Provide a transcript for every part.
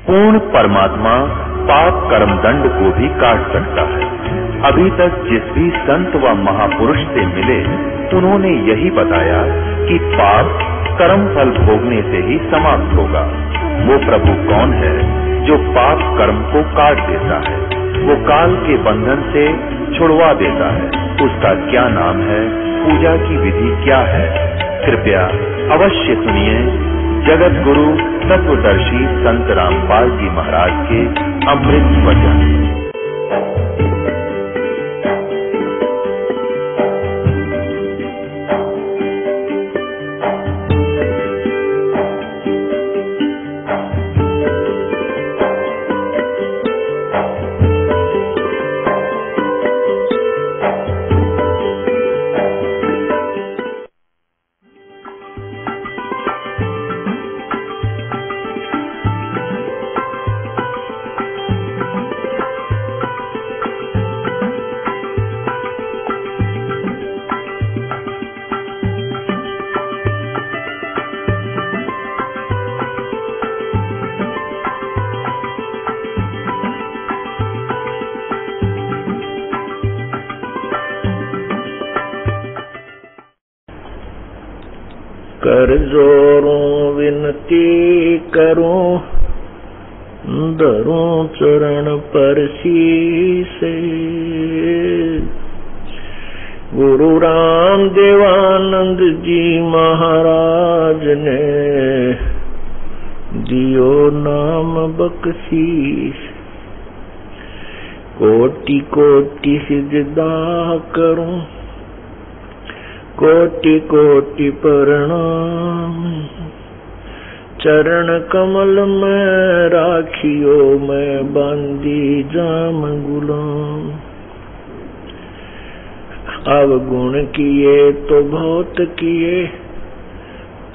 पूर्ण परमात्मा पाप कर्म दंड को भी काट सकता है। अभी तक जिस भी संत व महापुरुष से मिले उन्होंने यही बताया कि पाप कर्म फल भोगने से ही समाप्त होगा। वो प्रभु कौन है जो पाप कर्म को काट देता है, वो काल के बंधन से छुड़वा देता है। उसका क्या नाम है, पूजा की विधि क्या है? कृपया अवश्य सुनिए जगत गुरु तत्वदर्शी संत रामपाल जी महाराज के अमृत वचन। कर जोरों विनती करूं, धरूं चरण पर शीसे। गुरु राम देवानंद जी महाराज ने दियो नाम बख्शीश। कोटि कोटि सिजदा करूं, कोटि कोटि प्रणाम। चरण कमल में राखियो, मैं बांधी जाम गुलाम। अवगुण किए तो बहुत किए,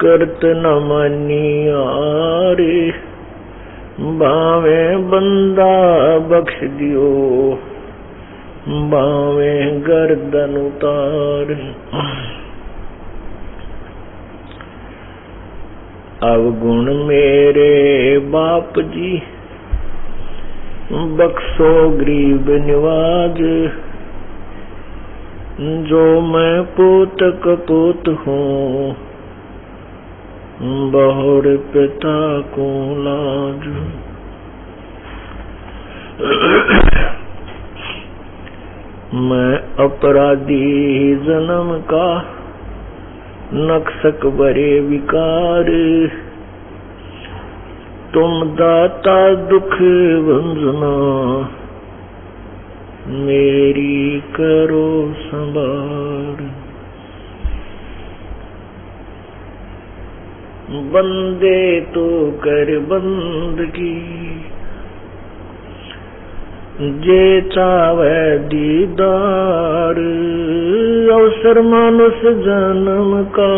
करत न मानी आरे। बावे बंदा बख्श दियो, बावे गर्दन उतार। अवगुण मेरे बाप जी, बख्शो गरीब निवाज। जो मैं पूत कपूत हूँ, बहुर पिता को लाज। मैं अपराधी जन्म का, नक्सक बरे विकार। तुम दाता दुख भंजना, मेरी करो संभार। बंदे तो कर बंदगी, जे चावे दीदार। अवसर मानुष जन्म का,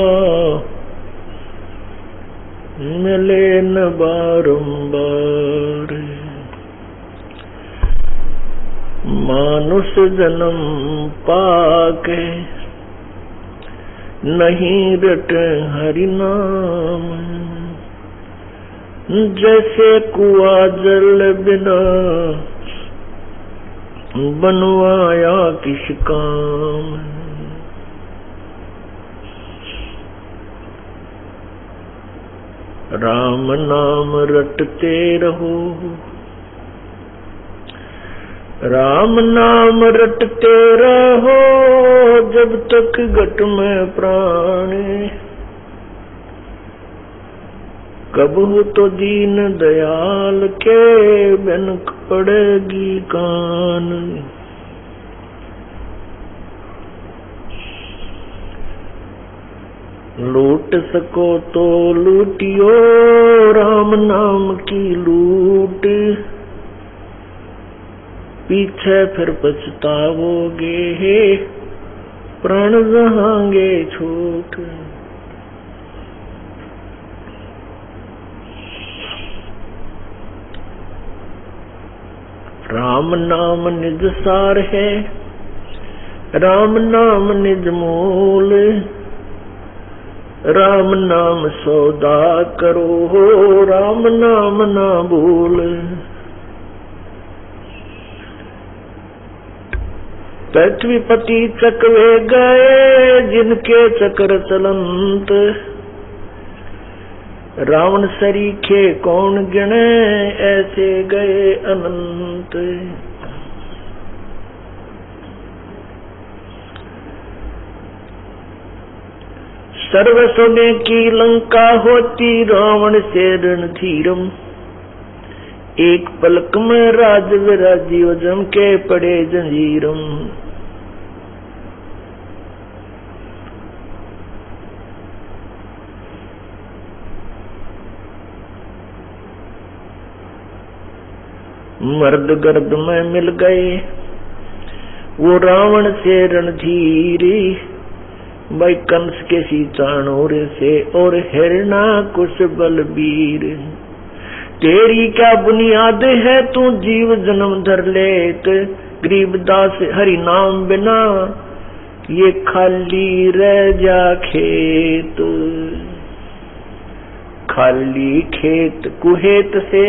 मिले न बारंबार। मानुष जन्म पाके, नहीं रटे हरि नाम। जैसे कुआ जल बिना, बनवाया किस काम। राम नाम रटते रहो, राम नाम रटते रहो। जब तक घट में प्राण, कबहू तो दीन दयाल के बिन पड़ेगी कान। लूट सको तो लूटियो, राम नाम की लूट। पीछे फिर पछताओगे, प्राण जहांगे छूट। राम नाम निज सार है, राम नाम निज मूल। राम नाम सौदा करो हो, राम नाम ना भूल। पृथ्वीपति चकवे गए जिनके चक्र चलंत, रावण सरीखे कौन गिने ऐसे गए अनंत। सर्व सोने की लंका होती रावण से रणधीरम, एक पलक में राज विराजियो जम के पड़े जंजीरम। मर्द गर्द में मिल गए वो रावण से रणधीरी, भाई कंस के सीचाणोर से और हिरणा कुश बलबीर। तेरी क्या बुनियाद है तू जीव जन्म धर लेत, गरीबदास हरि नाम बिना ये खाली रह जा खेत। खाली खेत कुहेत से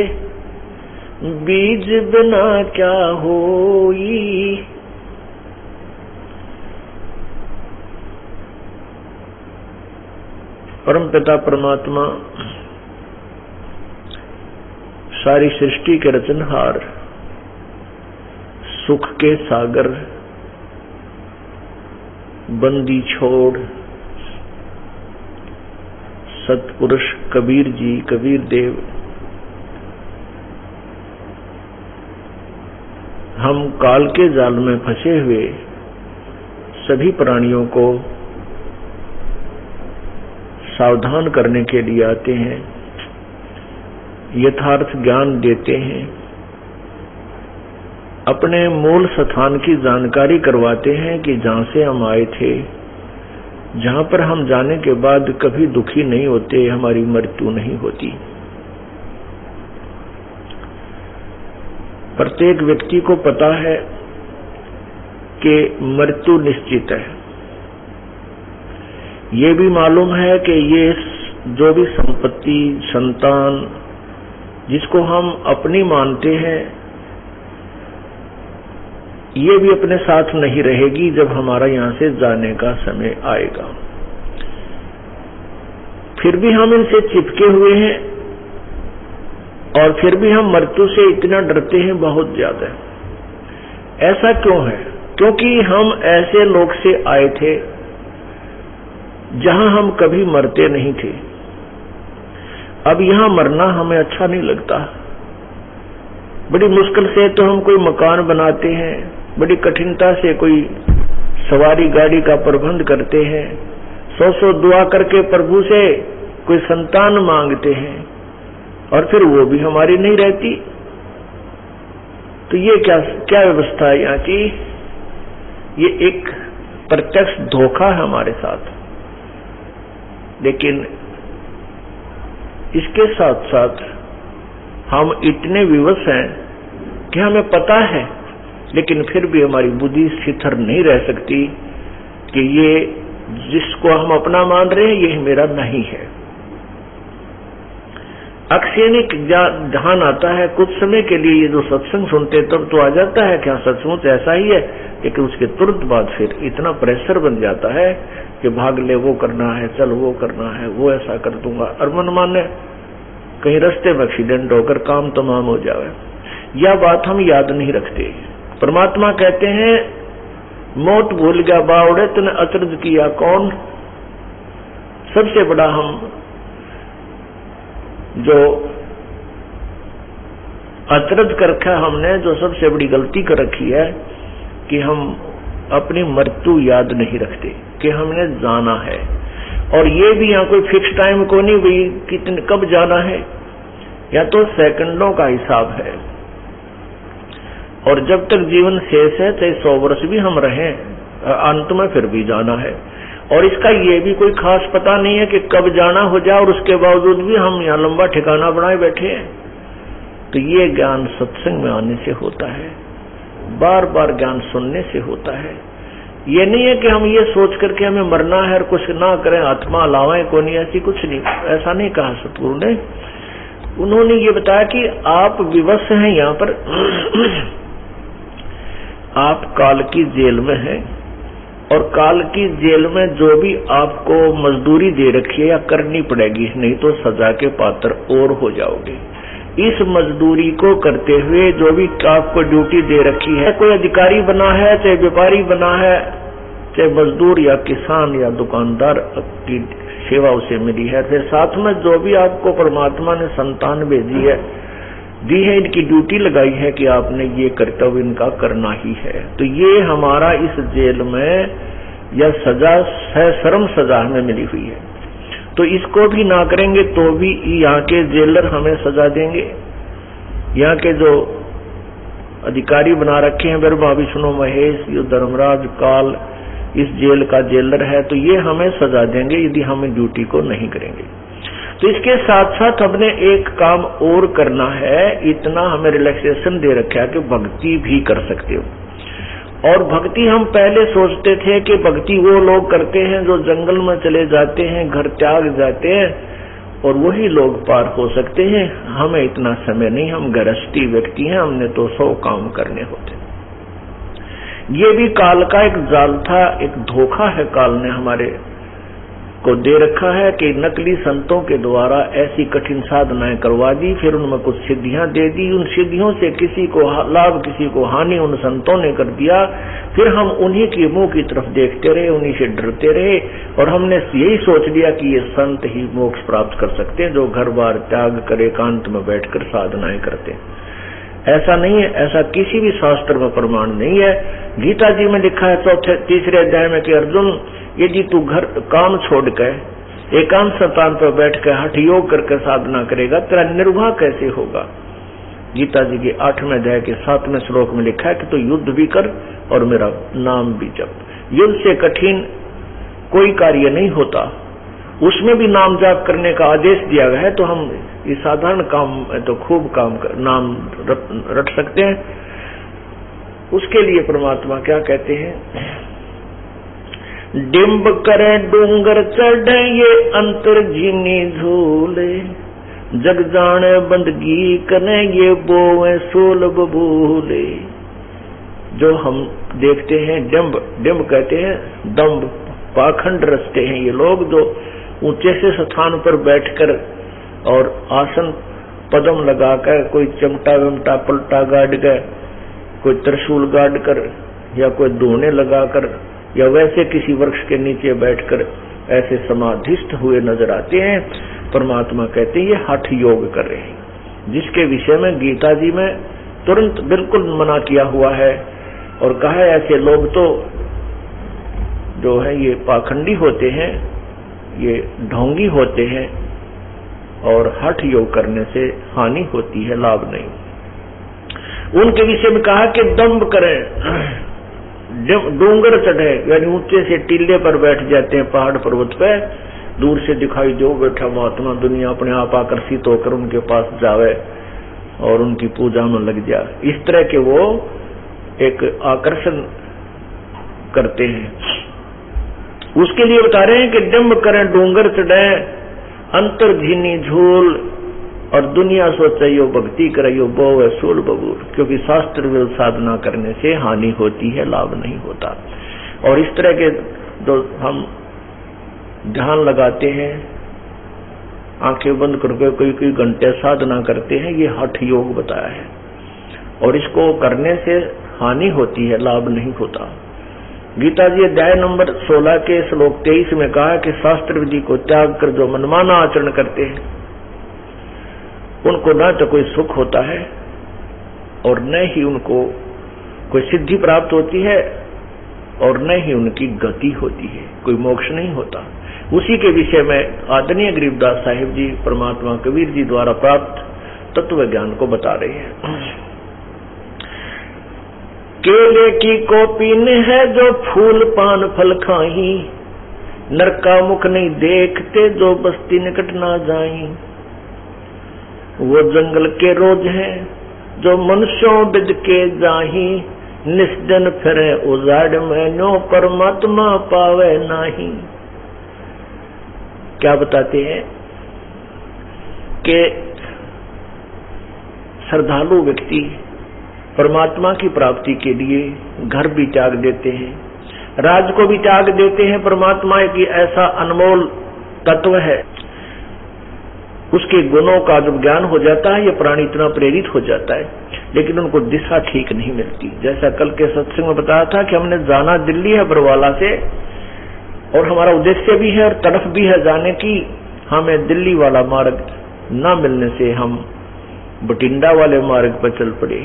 बीज बिना क्या होई। परम पिता परमात्मा सारी सृष्टि के रचनहार, सुख के सागर, बंदी छोड़ सतपुरुष कबीर जी, कबीर देव, हम काल के जाल में फंसे हुए सभी प्राणियों को सावधान करने के लिए आते हैं, यथार्थ ज्ञान देते हैं, अपने मूल स्थान की जानकारी करवाते हैं कि जहां से हम आए थे, जहां पर हम जाने के बाद कभी दुखी नहीं होते, हमारी मृत्यु नहीं होती। प्रत्येक व्यक्ति को पता है कि मृत्यु निश्चित है। ये भी मालूम है कि ये जो भी संपत्ति, संतान जिसको हम अपनी मानते हैं, ये भी अपने साथ नहीं रहेगी जब हमारा यहां से जाने का समय आएगा। फिर भी हम इनसे चिपके हुए हैं और फिर भी हम मृत्यु से इतना डरते हैं, बहुत ज्यादा। ऐसा क्यों है? क्योंकि हम ऐसे लोग से आए थे जहां हम कभी मरते नहीं थे। अब यहां मरना हमें अच्छा नहीं लगता। बड़ी मुश्किल से तो हम कोई मकान बनाते हैं, बड़ी कठिनता से कोई सवारी गाड़ी का प्रबंध करते हैं, 100 दुआ करके प्रभु से कोई संतान मांगते हैं और फिर वो भी हमारी नहीं रहती। तो ये क्या व्यवस्था है यहाँ की? ये एक प्रत्यक्ष धोखा है हमारे साथ। लेकिन इसके साथ साथ हम इतने विवश हैं कि हमें पता है, लेकिन फिर भी हमारी बुद्धि स्थिर नहीं रह सकती कि ये जिसको हम अपना मान रहे हैं ये मेरा नहीं है। अक्षणिक ध्यान आता है कुछ समय के लिए, ये जो सत्संग सुनते तब तो आ जाता है क्या सचमुच ऐसा ही है, लेकिन उसके तुरंत बाद फिर इतना प्रेशर बन जाता है कि भाग ले, वो करना है, चल वो करना है, वो ऐसा कर दूंगा, और मन माने कहीं रास्ते में एक्सीडेंट होकर काम तमाम हो जाए। यह बात हम याद नहीं रखते। परमात्मा कहते हैं मौत भूल गया बावड़े तूने अचरज किया कौन। सबसे बड़ा हम जो अचरज कर रखा है हमने, जो सबसे बड़ी गलती कर रखी है कि हम अपनी मृत्यु याद नहीं रखते कि हमने जाना है। और ये भी यहाँ कोई फिक्स टाइम को नहीं भाई कितने कब जाना है, या तो सेकंडों का हिसाब है। और जब तक जीवन शेष है, चाहे 100 वर्ष भी हम रहें, अंत में फिर भी जाना है। और इसका ये भी कोई खास पता नहीं है कि कब जाना हो जाए, और उसके बावजूद भी हम यहाँ लंबा ठिकाना बनाए बैठे हैं। तो ये ज्ञान सत्संग में आने से होता है, बार बार ज्ञान सुनने से होता है। ये नहीं है कि हम ये सोच करके हमें मरना है और कुछ ना करें, आत्मा लावाएं को नहीं, ऐसी कुछ नहीं, ऐसा नहीं कहा सतगुरु ने। उन्होंने ये बताया कि आप विवश हैं यहाँ पर, आप काल की जेल में हैं और काल की जेल में जो भी आपको मजदूरी दे रखी है या करनी पड़ेगी, नहीं तो सजा के पात्र और हो जाओगे। इस मजदूरी को करते हुए जो भी आपको ड्यूटी दे रखी है, कोई अधिकारी बना है, चाहे व्यापारी बना है, चाहे मजदूर या किसान या दुकानदार की सेवा उसे मिली है, फिर साथ में जो भी आपको परमात्मा ने संतान भेजी है, दी है, इनकी ड्यूटी लगाई है कि आपने ये कर्तव्य इनका करना ही है। तो ये हमारा इस जेल में यह सजा है, शर्म सजा हमें मिली हुई है, तो इसको भी ना करेंगे तो भी यहाँ के जेलर हमें सजा देंगे। यहाँ के जो अधिकारी बना रखे हैं ब्रह्मा विष्णु महेश, ये धर्मराज काल इस जेल का जेलर है, तो ये हमें सजा देंगे यदि हम ड्यूटी को नहीं करेंगे। तो इसके साथ साथ हमने एक काम और करना है, इतना हमें रिलैक्सेशन दे रखा है कि भक्ति भी कर सकते हो। और भक्ति हम पहले सोचते थे कि भक्ति वो लोग करते हैं जो जंगल में चले जाते हैं, घर त्याग जाते हैं, और वही लोग पार हो सकते हैं। हमें इतना समय नहीं, हम गृहस्थी व्यक्ति हैं, हमने तो 100 काम करने होते। ये भी काल का एक जाल था, एक धोखा है काल ने हमारे को दे रखा है कि नकली संतों के द्वारा ऐसी कठिन साधनाएं करवा दी, फिर उनमें कुछ सिद्धियां दे दी, उन सिद्धियों से किसी को लाभ किसी को हानि उन संतों ने कर दिया। फिर हम उन्हीं के मुंह की तरफ देखते रहे, उन्हीं से डरते रहे, और हमने यही सोच लिया कि ये संत ही मोक्ष प्राप्त कर सकते हैं जो घर बार त्याग कर एकांत में बैठकर साधनाएं करते हैं। ऐसा नहीं है, ऐसा किसी भी शास्त्र में प्रमाण नहीं है। गीता जी में लिखा है तीसरे अध्याय में कि अर्जुन, यदि तू घर काम छोड़ कर एकांत स्थान पर बैठ कर हठ योग करके साधना करेगा, तेरा निर्वाह कैसे होगा। गीता जी के 8वें अध्याय के 7वें श्लोक में लिखा है कि तू युद्ध भी कर और मेरा नाम भी जप। युद्ध से कठिन कोई कार्य नहीं होता, उसमें भी नाम जाप करने का आदेश दिया गया है। तो हम इस साधारण काम में तो खूब नाम रट सकते हैं। उसके लिए परमात्मा क्या कहते हैं, डिम्ब करे डूंगर चढ़े ये अंतर जीनी झूले, जग जाने बंदगी कने ये बोए सोल बबूले। जो हम देखते हैं डिम्ब कहते हैं दम्ब, पाखंड रचते हैं ये लोग, जो ऊंचे से स्थान पर बैठकर और आसन पदम लगाकर, कोई चमटा वमटा पलटा गाड़ कर, कोई त्रिशूल गाड़ कर, या कोई दोने लगाकर, या वैसे किसी वृक्ष के नीचे बैठकर ऐसे समाधिस्थ हुए नजर आते हैं। परमात्मा कहते हैं ये हठ योग कर रहे हैं, जिसके विषय में गीता जी में तुरंत बिल्कुल मना किया हुआ है और कहा है ऐसे लोग तो जो है ये पाखंडी होते हैं, ये ढोंगी होते हैं, और हठ योग करने से हानि होती है, लाभ नहीं। उनके विषय में कहा कि दम्भ करें, डूंगर चढ़े, यानी ऊंचे से टीले पर बैठ जाते हैं पहाड़ पर्वत पे, दूर से दिखाई जो बैठा महात्मा, दुनिया अपने आप आकर्षित होकर उनके पास जावे और उनकी पूजा में लग जाए, इस तरह के वो एक आकर्षण करते हैं। उसके लिए बता रहे हैं कि डिम्ब करें डूंगर चढ़े अंतर झीनी झूल, और दुनिया सोचे यो भक्ति करे यो बोवे सूल बबूल, क्योंकि शास्त्र विरुद्ध साधना करने से हानि होती है, लाभ नहीं होता। और इस तरह के जो हम ध्यान लगाते हैं, आंखें बंद करके कोई घंटे साधना करते हैं, ये हठ योग बताया है, और इसको करने से हानि होती है, लाभ नहीं होता। गीता जी अध्याय नंबर 16 के श्लोक 23 में कहा कि शास्त्र विधि को त्याग कर जो मनमाना आचरण करते हैं उनको न तो कोई सुख होता है और न ही उनको कोई सिद्धि प्राप्त होती है और न ही उनकी गति होती है, कोई मोक्ष नहीं होता। उसी के विषय में आदरणीय गरीबदास साहिब जी परमात्मा कबीर जी द्वारा प्राप्त तत्व ज्ञान को बता रहे हैं। केले की कोपीन है जो फूल पान फल खाही, नर का मुख नहीं देखते जो बस्ती निकट ना जाई। वो जंगल के रोज हैं जो मनुष्यों बिद के जाही, निस्जन फिरे उजाड़ में नो परमात्मा पावे नाही। क्या बताते हैं कि श्रद्धालु व्यक्ति परमात्मा की प्राप्ति के लिए घर भी त्याग देते हैं, राज को भी त्याग देते हैं। परमात्मा की ऐसा अनमोल तत्व है, उसके गुणों का जब ज्ञान हो जाता है ये प्राणी इतना प्रेरित हो जाता है, लेकिन उनको दिशा ठीक नहीं मिलती। जैसा कल के सत्संग में बताया था कि हमने जाना दिल्ली है बरवाला से, और हमारा उद्देश्य भी है और तड़फ भी है जाने की। हमें दिल्ली वाला मार्ग न मिलने से हम बठिंडा वाले मार्ग पर चल पड़े,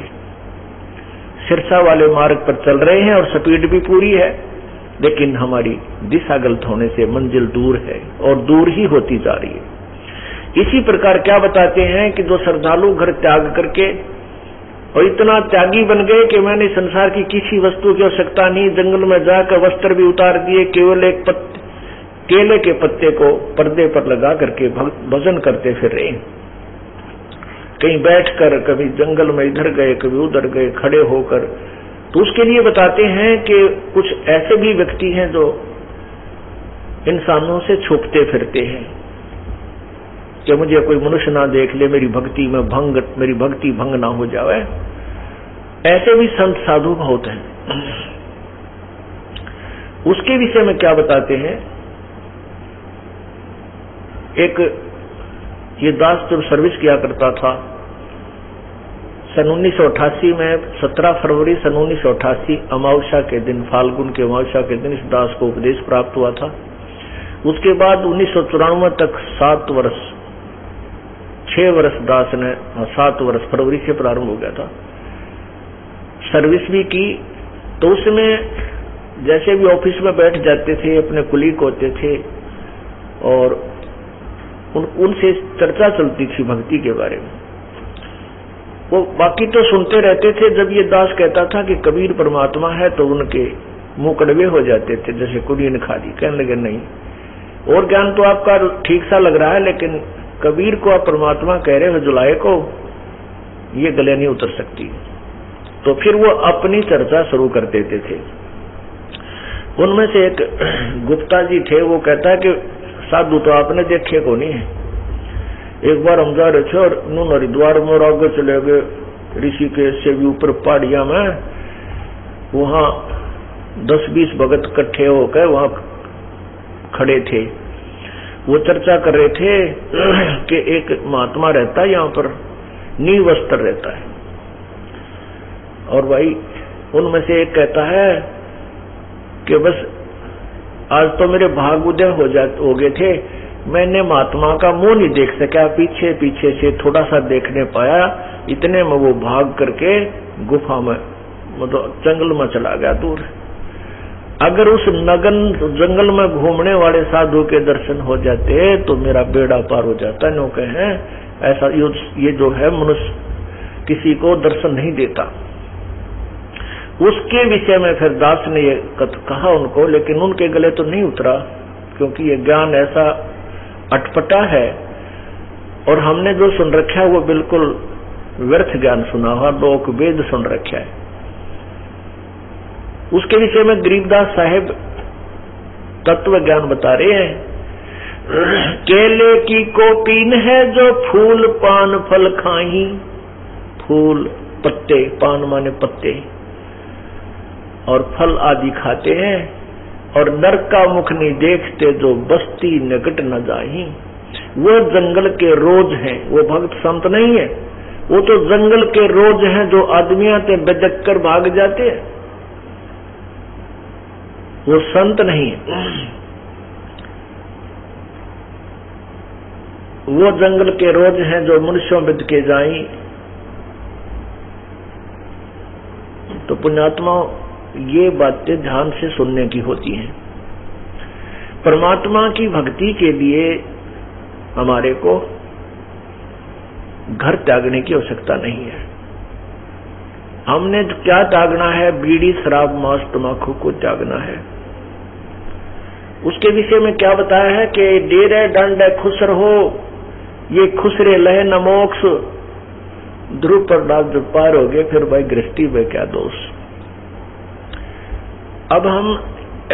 सिरसा वाले मार्ग पर चल रहे हैं और स्पीड भी पूरी है, लेकिन हमारी दिशा गलत होने से मंजिल दूर है और दूर ही होती जा रही है। इसी प्रकार क्या बताते हैं कि जो श्रद्धालु घर त्याग करके और इतना त्यागी बन गए कि मैंने संसार की किसी वस्तु की आवश्यकता नहीं, जंगल में जाकर वस्त्र भी उतार दिए, केवल एक केले के पत्ते को पर्दे पर लगा करके भजन करते फिर रहे। कहीं बैठकर, कभी जंगल में इधर गए, कभी उधर गए, खड़े होकर। तो उसके लिए बताते हैं कि कुछ ऐसे भी व्यक्ति हैं जो इंसानों से छुपते फिरते हैं कि मुझे कोई मनुष्य ना देख ले, मेरी भक्ति भंग ना हो जाए। ऐसे भी संत साधु बहुत हैं। उसके विषय में क्या बताते हैं, एक ये दास जब सर्विस किया करता था सन 1988 में, 17 फरवरी सन 1988 अमावस्या के दिन, फाल्गुन के अमावस्या के दिन इस दास को उपदेश प्राप्त हुआ था। उसके बाद 1994 तक 7 वर्ष 6 वर्ष दास ने, 7 वर्ष फरवरी से प्रारंभ हो गया था, सर्विस भी की। तो उसमें जैसे भी ऑफिस में बैठ जाते थे, अपने कुलीग होते थे और उनसे चर्चा चलती थी भक्ति के बारे में। वो बाकी तो सुनते रहते थे। जब ये दास कहता था कि कबीर परमात्मा है तो उनके मुंह कड़वे हो जाते थे, जैसे कुड़ी ने खा दी। कहने लगे नहीं, और ज्ञान तो आपका ठीक सा लग रहा है, लेकिन कबीर को आप परमात्मा कह रहे हो जुलाए को, ये गले नहीं उतर सकती। तो फिर वो अपनी चर्चा शुरू कर देते थे। उनमें से एक गुप्ता जी थे, वो कहता है कि साधु तो आपने देखे को नहीं है। एक बार हम जा रहे थे और नून हरिद्वार में और आगे चले गए ऋषिकेश से भी ऊपर पहाड़िया में, वहां 10-20 भगत इकट्ठे होकर वहां खड़े थे। वो चर्चा कर रहे थे कि एक महात्मा रहता है यहाँ पर, नील वस्त्र रहता है। और भाई उनमें से एक कहता है कि बस आज तो मेरे भाग उदय हो गए थे, मैंने महात्मा का मुंह नहीं देख सका, पीछे पीछे से थोड़ा सा देखने पाया, इतने में वो भाग करके गुफा में, मतलब जंगल में चला गया दूर। अगर उस नगन जंगल में घूमने वाले साधु के दर्शन हो जाते तो मेरा बेड़ा पार हो जाता। नो कहे ऐसा ये जो है मनुष्य किसी को दर्शन नहीं देता। उसके विषय में फिर दास ने ये कहा उनको, लेकिन उनके गले तो नहीं उतरा, क्योंकि ये ज्ञान ऐसा अटपटा है और हमने जो सुन रखा है वो बिल्कुल व्यर्थ ज्ञान सुना हुआ, लोक वेद सुन रखा है। उसके विषय में गरीबदास साहेब तत्व ज्ञान बता रहे हैं। केले की कोपीन है जो फूल पान फल खाही, फूल पत्ते, पान माने पत्ते, और फल आदि खाते हैं, और नरक का मुख नहीं देखते जो बस्ती निकट न जाही। वो जंगल के रोज हैं, वो भक्त संत नहीं है, वो तो जंगल के रोज हैं जो आदमियां ते बेदक कर भाग जाते हैं, वो संत नहीं है। वो जंगल के रोज हैं जो मनुष्यों बिद के जाई। तो पुण्यात्मा ये बातें ध्यान से सुनने की होती हैं। परमात्मा की भक्ति के लिए हमारे को घर त्यागने की आवश्यकता नहीं है। हमने क्या त्यागना है? बीड़ी, शराब, मांस, तम्बाकू को त्यागना है। उसके विषय में क्या बताया है कि डेरे दंड खुसर हो, ये खुसरे लहे न मोक्ष। ध्रुव पर जब पार हो गए फिर भाई गृहस्थी में क्या दोष। अब हम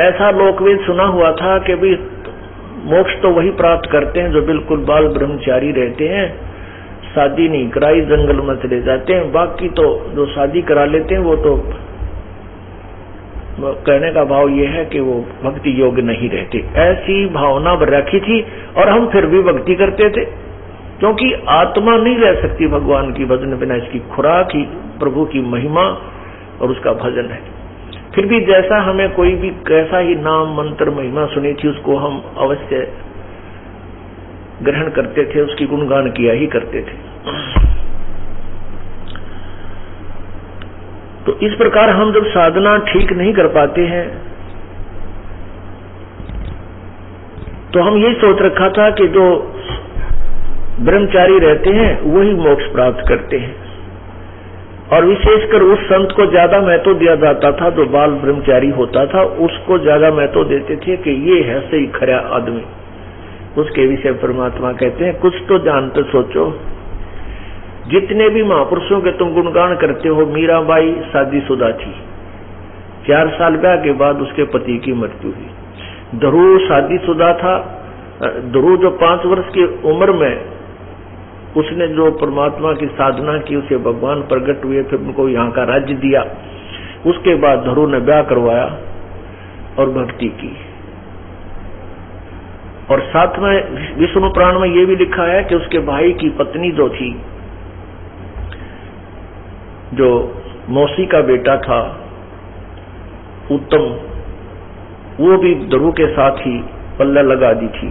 ऐसा लोकवेद सुना हुआ था कि भी मोक्ष तो वही प्राप्त करते हैं जो बिल्कुल बाल ब्रह्मचारी रहते हैं, शादी नहीं कराई जंगल में चले जाते हैं, बाकी तो जो शादी करा लेते हैं वो तो कहने का भाव ये है कि वो भक्ति योग्य नहीं रहते। ऐसी भावना रखी थी और हम फिर भी भक्ति करते थे, क्योंकि आत्मा नहीं रह सकती भगवान की भजन बिना। इसकी खुराक ही प्रभु की महिमा और उसका भजन है। फिर भी जैसा हमें कोई भी कैसा ही नाम मंत्र महिमा सुनी थी उसको हम अवश्य ग्रहण करते थे, उसकी गुणगान किया ही करते थे। तो इस प्रकार हम जब साधना ठीक नहीं कर पाते हैं तो हम यही सोच रखा था कि जो ब्रह्मचारी रहते हैं वही मोक्ष प्राप्त करते हैं, और विशेषकर उस संत को ज्यादा महत्व दिया जाता था जो बाल ब्रह्मचारी होता था, उसको ज्यादा महत्व देते थे कि ये है सही खरा आदमी। उसके विषय परमात्मा कहते हैं कुछ तो जानते सोचो, जितने भी महापुरुषों के तुम गुणगान करते हो, मीराबाई शादीशुदा थी, 4 साल ब्याह के बाद उसके पति की मृत्यु हुई। ध्रुव शादीशुदा था। ध्रुव जो 5 वर्ष की उम्र में उसने जो परमात्मा की साधना की, उसे भगवान प्रकट हुए, फिर उनको यहाँ का राज्य दिया। उसके बाद ध्रुव ने ब्याह करवाया और भक्ति की। और साथ में विष्णु पुराण में ये भी लिखा है कि उसके भाई की पत्नी जो थी, जो मौसी का बेटा था उत्तम, वो भी ध्रुव के साथ ही पल्ला लगा दी थी।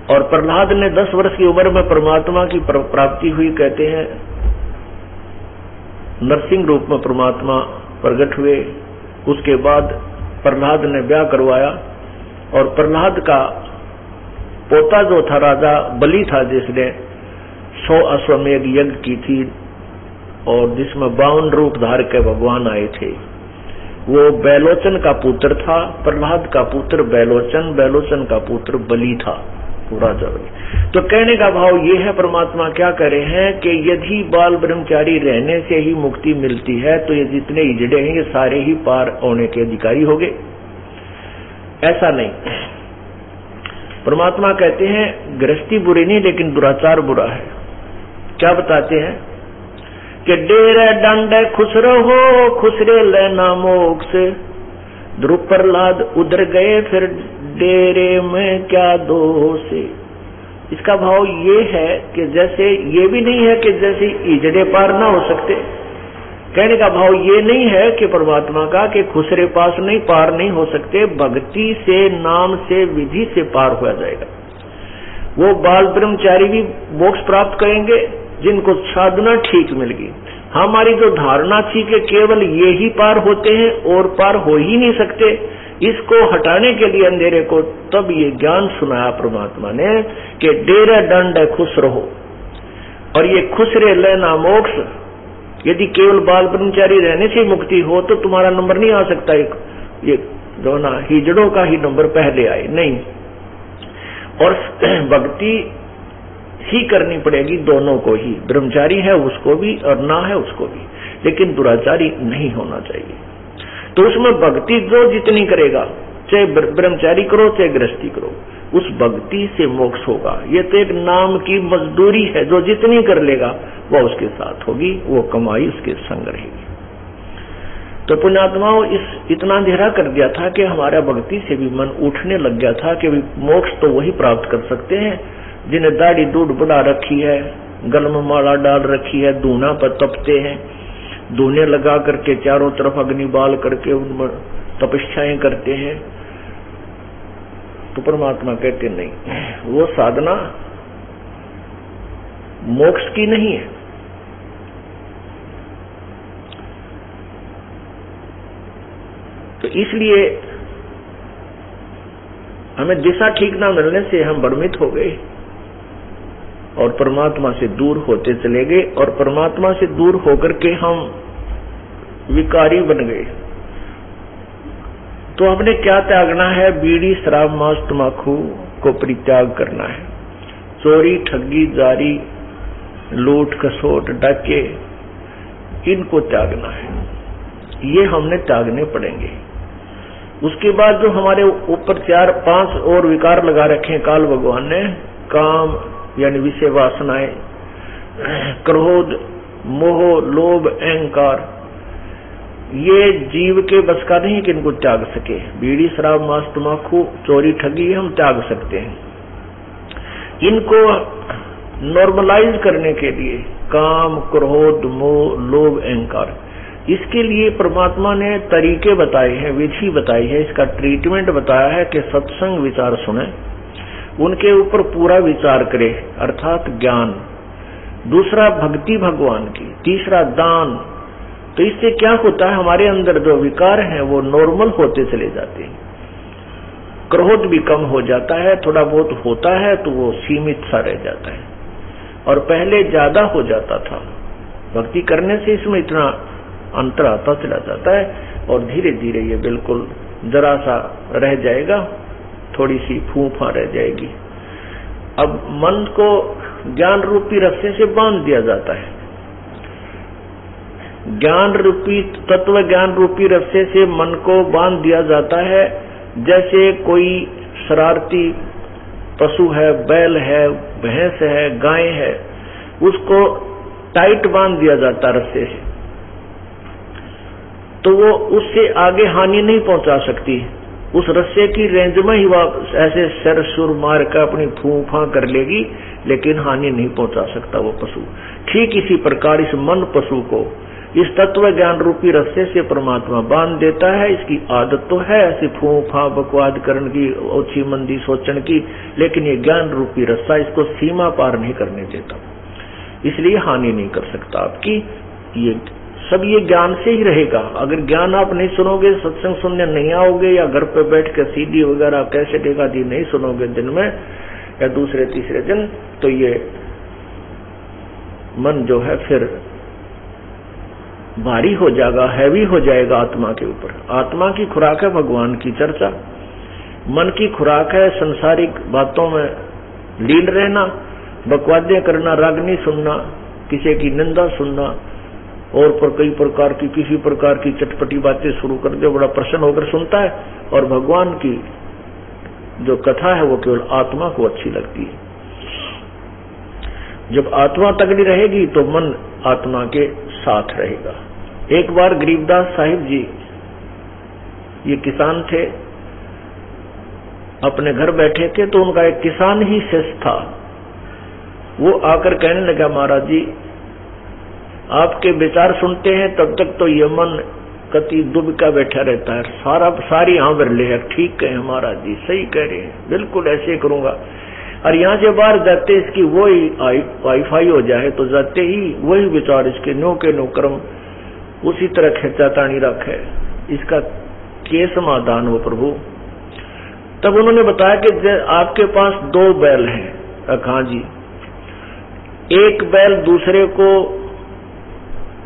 और प्रहलाद ने 10 वर्ष की उम्र में परमात्मा की प्राप्ति हुई। कहते हैं नरसिंह रूप में परमात्मा प्रकट हुए। उसके बाद प्रहलाद ने ब्याह करवाया और प्रहलाद का पोता जो था राजा बलि था, जिसने 100 अश्वमेध यज्ञ की थी और जिसमें 52 रूप धार के भगवान आए थे, वो बैलोचन का पुत्र था। प्रहलाद का पुत्र बैलोचन, बैलोचन का पुत्र बलि था, राजा बलि। तो कहने का भाव ये है, परमात्मा क्या कह रहे हैं कि यदि बाल ब्रह्मचारी रहने से ही मुक्ति मिलती है तो ये जितने इजड़े हैं ये सारे ही पार होने के अधिकारी हो गए। ऐसा नहीं, परमात्मा कहते हैं गृहस्थी बुरी नहीं लेकिन दुराचार बुरा है। क्या बताते हैं कि डेरे दंड खुश रहो, खुसरे लेना मोक्ष। ध्रुव प्रहलाद उधर गए, फिर डेरे में क्या दोष। इसका भाव ये है कि जैसे ये भी नहीं है कि जैसे इजड़े पार ना हो सकते। कहने का भाव ये नहीं है कि परमात्मा का कि खुसरे पास नहीं, पार नहीं हो सकते। भक्ति से, नाम से, विधि से पार हो जाएगा। वो बाल ब्रह्मचारी भी मोक्ष प्राप्त करेंगे जिनको साधना ठीक मिल गई। हमारी जो धारणा थी कि केवल ये ही पार होते हैं और पार हो ही नहीं सकते, इसको हटाने के लिए अंधेरे को तब ये ज्ञान सुनाया परमात्मा ने कि डेरे दंड खुश रहो और ये खुश रे लेना मोक्ष। यदि केवल बाल ब्रह्मचारी रहने से मुक्ति हो तो तुम्हारा नंबर नहीं आ सकता। ये जो ना हिजड़ों का ही नंबर पहले आए नहीं, और भक्ति ही करनी पड़ेगी दोनों को ही, ब्रह्मचारी है उसको भी और ना है उसको भी, लेकिन दुराचारी नहीं होना चाहिए। तो उसमें भक्ति जो जितनी करेगा, चाहे ब्रह्मचारी करो चाहे गृहस्थी करो, उस भक्ति से मोक्ष होगा। ये तो एक नाम की मजदूरी है, जो जितनी कर लेगा वह उसके साथ होगी, वो कमाई उसके संग रहेगी। तो पुण्यात्माओं इतना अंधेरा कर दिया था कि हमारा भक्ति से भी मन उठने लग गया था कि मोक्ष तो वही प्राप्त कर सकते हैं जिन्हें दाढ़ी दूध बढ़ा रखी है, गल में माला डाल रखी है, धूना पर तपते हैं, धूने लगा करके चारों तरफ अग्नि बाल करके उनमें तपस्याएं करते हैं। तो परमात्मा कहते नहीं, वो साधना मोक्ष की नहीं है। तो इसलिए हमें दिशा ठीक ना मिलने से हम भ्रमित हो गए और परमात्मा से दूर होते चले गए, और परमात्मा से दूर होकर के हम विकारी बन गए। तो हमने क्या त्यागना है? बीड़ी, शराब, मांस, तम्बाकू को परित्याग करना है। चोरी, ठगी, जारी, लूट, खसोट, डाके, इनको त्यागना है। ये हमने त्यागने पड़ेंगे। उसके बाद जो हमारे ऊपर 4-5 और विकार लगा रखे हैं काल भगवान ने, काम यानी विषय वासनाएं, क्रोध, मोह, लोभ, अहंकार, ये जीव के बस का नहीं कि इनको त्याग सके। बीड़ी, शराब, मांस, तम्बाकू, चोरी, ठगी हम त्याग सकते हैं। इनको नॉर्मलाइज करने के लिए काम, क्रोध, मोह, लोभ, अहंकार, इसके लिए परमात्मा ने तरीके बताए हैं, विधि बताई है, इसका ट्रीटमेंट बताया है कि सत्संग विचार सुने, उनके ऊपर पूरा विचार करे अर्थात ज्ञान। दूसरा भक्ति भगवान की, तीसरा दान। तो इससे क्या होता है, हमारे अंदर जो विकार हैं वो नॉर्मल होते चले जाते हैं। क्रोध भी कम हो जाता है, थोड़ा बहुत होता है तो वो सीमित सा रह जाता है, और पहले ज्यादा हो जाता था। भक्ति करने से इसमें इतना अंतर आता चला जाता है, और धीरे धीरे ये बिल्कुल जरा सा रह जाएगा, थोड़ी सी फूफा रह जाएगी। अब मन को ज्ञान रूपी रस्से से बांध दिया जाता है। ज्ञान रूपी, तत्व ज्ञान रूपी रस्से से मन को बांध दिया जाता है। जैसे कोई शरारती पशु है, बैल है, भैंस है, गाय है, उसको टाइट बांध दिया जाता रस्से से, तो वो उससे आगे हानि नहीं पहुंचा सकती। उस रस्से की रेंज में ही वह ऐसे सर सुर मार कर अपनी फूफा कर लेगी, लेकिन हानि नहीं पहुंचा सकता वो पशु। ठीक इसी प्रकार इस मन पशु को इस तत्व ज्ञान रूपी रस्से से परमात्मा बांध देता है। इसकी आदत तो है ऐसी फूफा बकवाद करने की, ओछी मंदी सोचने की, लेकिन ये ज्ञान रूपी रस्सा इसको सीमा पार नहीं करने देता, इसलिए हानि नहीं कर सकता आपकी। ये सब ये ज्ञान से ही रहेगा। अगर ज्ञान आप नहीं सुनोगे, सत्संग सुनने नहीं आओगे, या घर पे बैठ के सीडी वगैरह कैसेट आदि नहीं सुनोगे दिन में या दूसरे तीसरे दिन, तो ये मन जो है फिर भारी हो जाएगा, हैवी हो जाएगा आत्मा के ऊपर। आत्मा की खुराक है भगवान की चर्चा, मन की खुराक है संसारिक बातों में लीन रहना, बकवादे करना, रागनी सुनना, किसी की निंदा सुनना, और पर कई प्रकार की किसी प्रकार की चटपटी बातें शुरू कर दे, बड़ा प्रसन्न होकर सुनता है। और भगवान की जो कथा है वो केवल आत्मा को अच्छी लगती है। जब आत्मा तगड़ी रहेगी तो मन आत्मा के साथ रहेगा। एक बार गरीबदास साहिब जी, ये किसान थे, अपने घर बैठे थे, तो उनका एक किसान ही शिष्य था। वो आकर कहने लगा, महाराज जी आपके विचार सुनते हैं तब तक तो ये मन कति दुबका बैठा रहता है, सारी आंवर ले है। ठीक कहे महाराज जी, सही कह रहे हैं, बिल्कुल ऐसे करूंगा। और यहाँ से बाहर जाते इसकी वही वाईफाई हो जाए तो जाते ही वही विचार इसके नो के नो कर्म उसी तरह खेचा तानी रखे, इसका के समाधान हो प्रभु। तब उन्होंने बताया कि आपके पास 2 बैल हैं। हाँ जी। एक बैल दूसरे को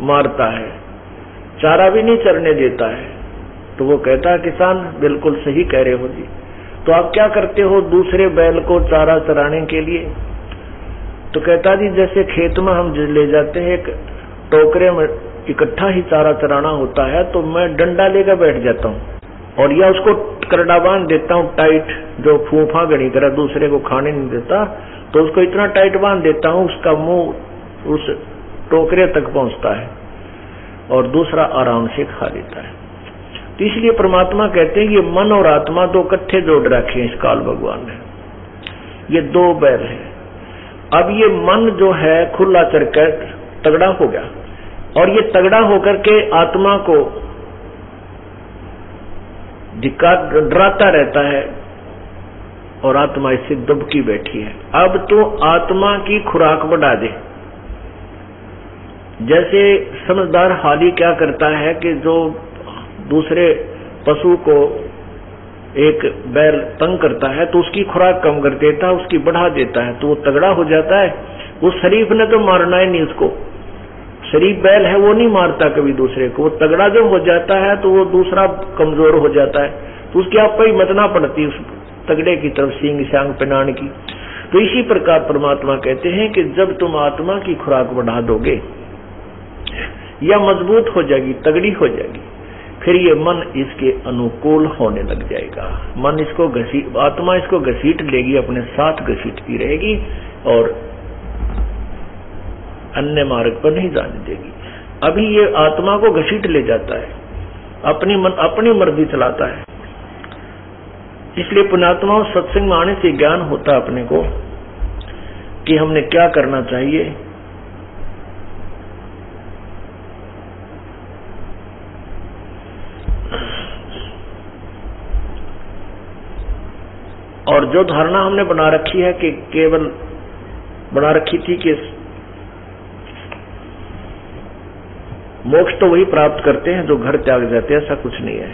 मारता है, चारा भी नहीं चरने देता है। तो वो कहता है, किसान बिल्कुल सही कह रहे हो जी, तो आप क्या करते हो दूसरे बैल को चारा चराने के लिए? तो कहता जी जैसे खेत में हम ले जाते हैं, एक टोकरे में इकट्ठा ही चारा चराना होता है, तो मैं डंडा लेकर बैठ जाता हूँ और या उसको करड़ा बांध देता हूँ टाइट, जो फूफा गणी करा दूसरे को खाने नहीं देता, तो उसको इतना टाइट बांध देता हूँ उसका मुंह उस टोकरे तक पहुंचता है और दूसरा आराम से खा लेता है। तो इसलिए परमात्मा कहते हैं ये मन और आत्मा 2 इकट्ठे जोड़ रखे हैं इस काल भगवान ने, ये 2 बैल है। अब ये मन जो है खुला चरकर तगड़ा हो गया, और ये तगड़ा होकर के आत्मा को डराता रहता है, और आत्मा इससे दबकी बैठी है। अब तो आत्मा की खुराक बढ़ा दे। जैसे समझदार हाली क्या करता है कि जो दूसरे पशु को एक बैल तंग करता है तो उसकी खुराक कम कर देता है, उसकी बढ़ा देता है, तो वो तगड़ा हो जाता है। उस शरीफ ने तो मारना ही नहीं उसको, शरीफ बैल है वो नहीं मारता कभी दूसरे को। वो तगड़ा जब हो जाता है तो वो दूसरा कमजोर हो जाता है, तो उसकी आप ही मतना पड़ती उस तगड़े की तरफ सींग सांग पिनाण की। तो इसी प्रकार परमात्मा कहते हैं कि जब तुम आत्मा की खुराक बढ़ा दोगे या मजबूत हो जाएगी, तगड़ी हो जाएगी, फिर ये मन इसके अनुकूल होने लग जाएगा। मन इसको आत्मा इसको घसीट लेगी, अपने साथ घसीटती रहेगी और अन्य मार्ग पर नहीं जाने देगी। अभी ये आत्मा को घसीट ले जाता है, अपनी मर्जी चलाता है। इसलिए पुण्यात्माओं, सत्संग में आने से ज्ञान होता है अपने को कि हमने क्या करना चाहिए। और जो धारणा हमने बना रखी है कि केवल बना रखी थी कि मोक्ष तो वही प्राप्त करते हैं जो घर त्याग जाते हैं, ऐसा कुछ नहीं है।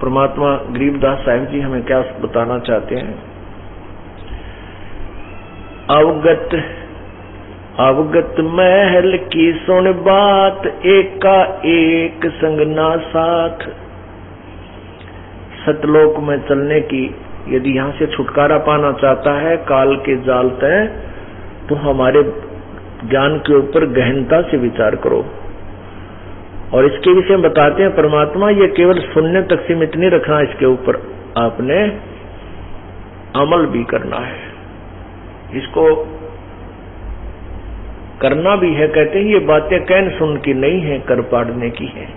परमात्मा गरीबदास साहिब जी हमें क्या बताना चाहते हैं? अवगत महल की सुन बात, एका एक संग ना साथ। सतलोक में चलने की, यदि यहाँ से छुटकारा पाना चाहता है काल के जाल तय, तो हमारे ज्ञान के ऊपर गहनता से विचार करो। और इसके विषय में बताते हैं परमात्मा, ये केवल सुनने तक सीमित नहीं रखना, इसके ऊपर आपने अमल भी करना है, इसको करना भी है। कहते हैं ये बातें कहन सुन की नहीं है, कर पाड़ने की है।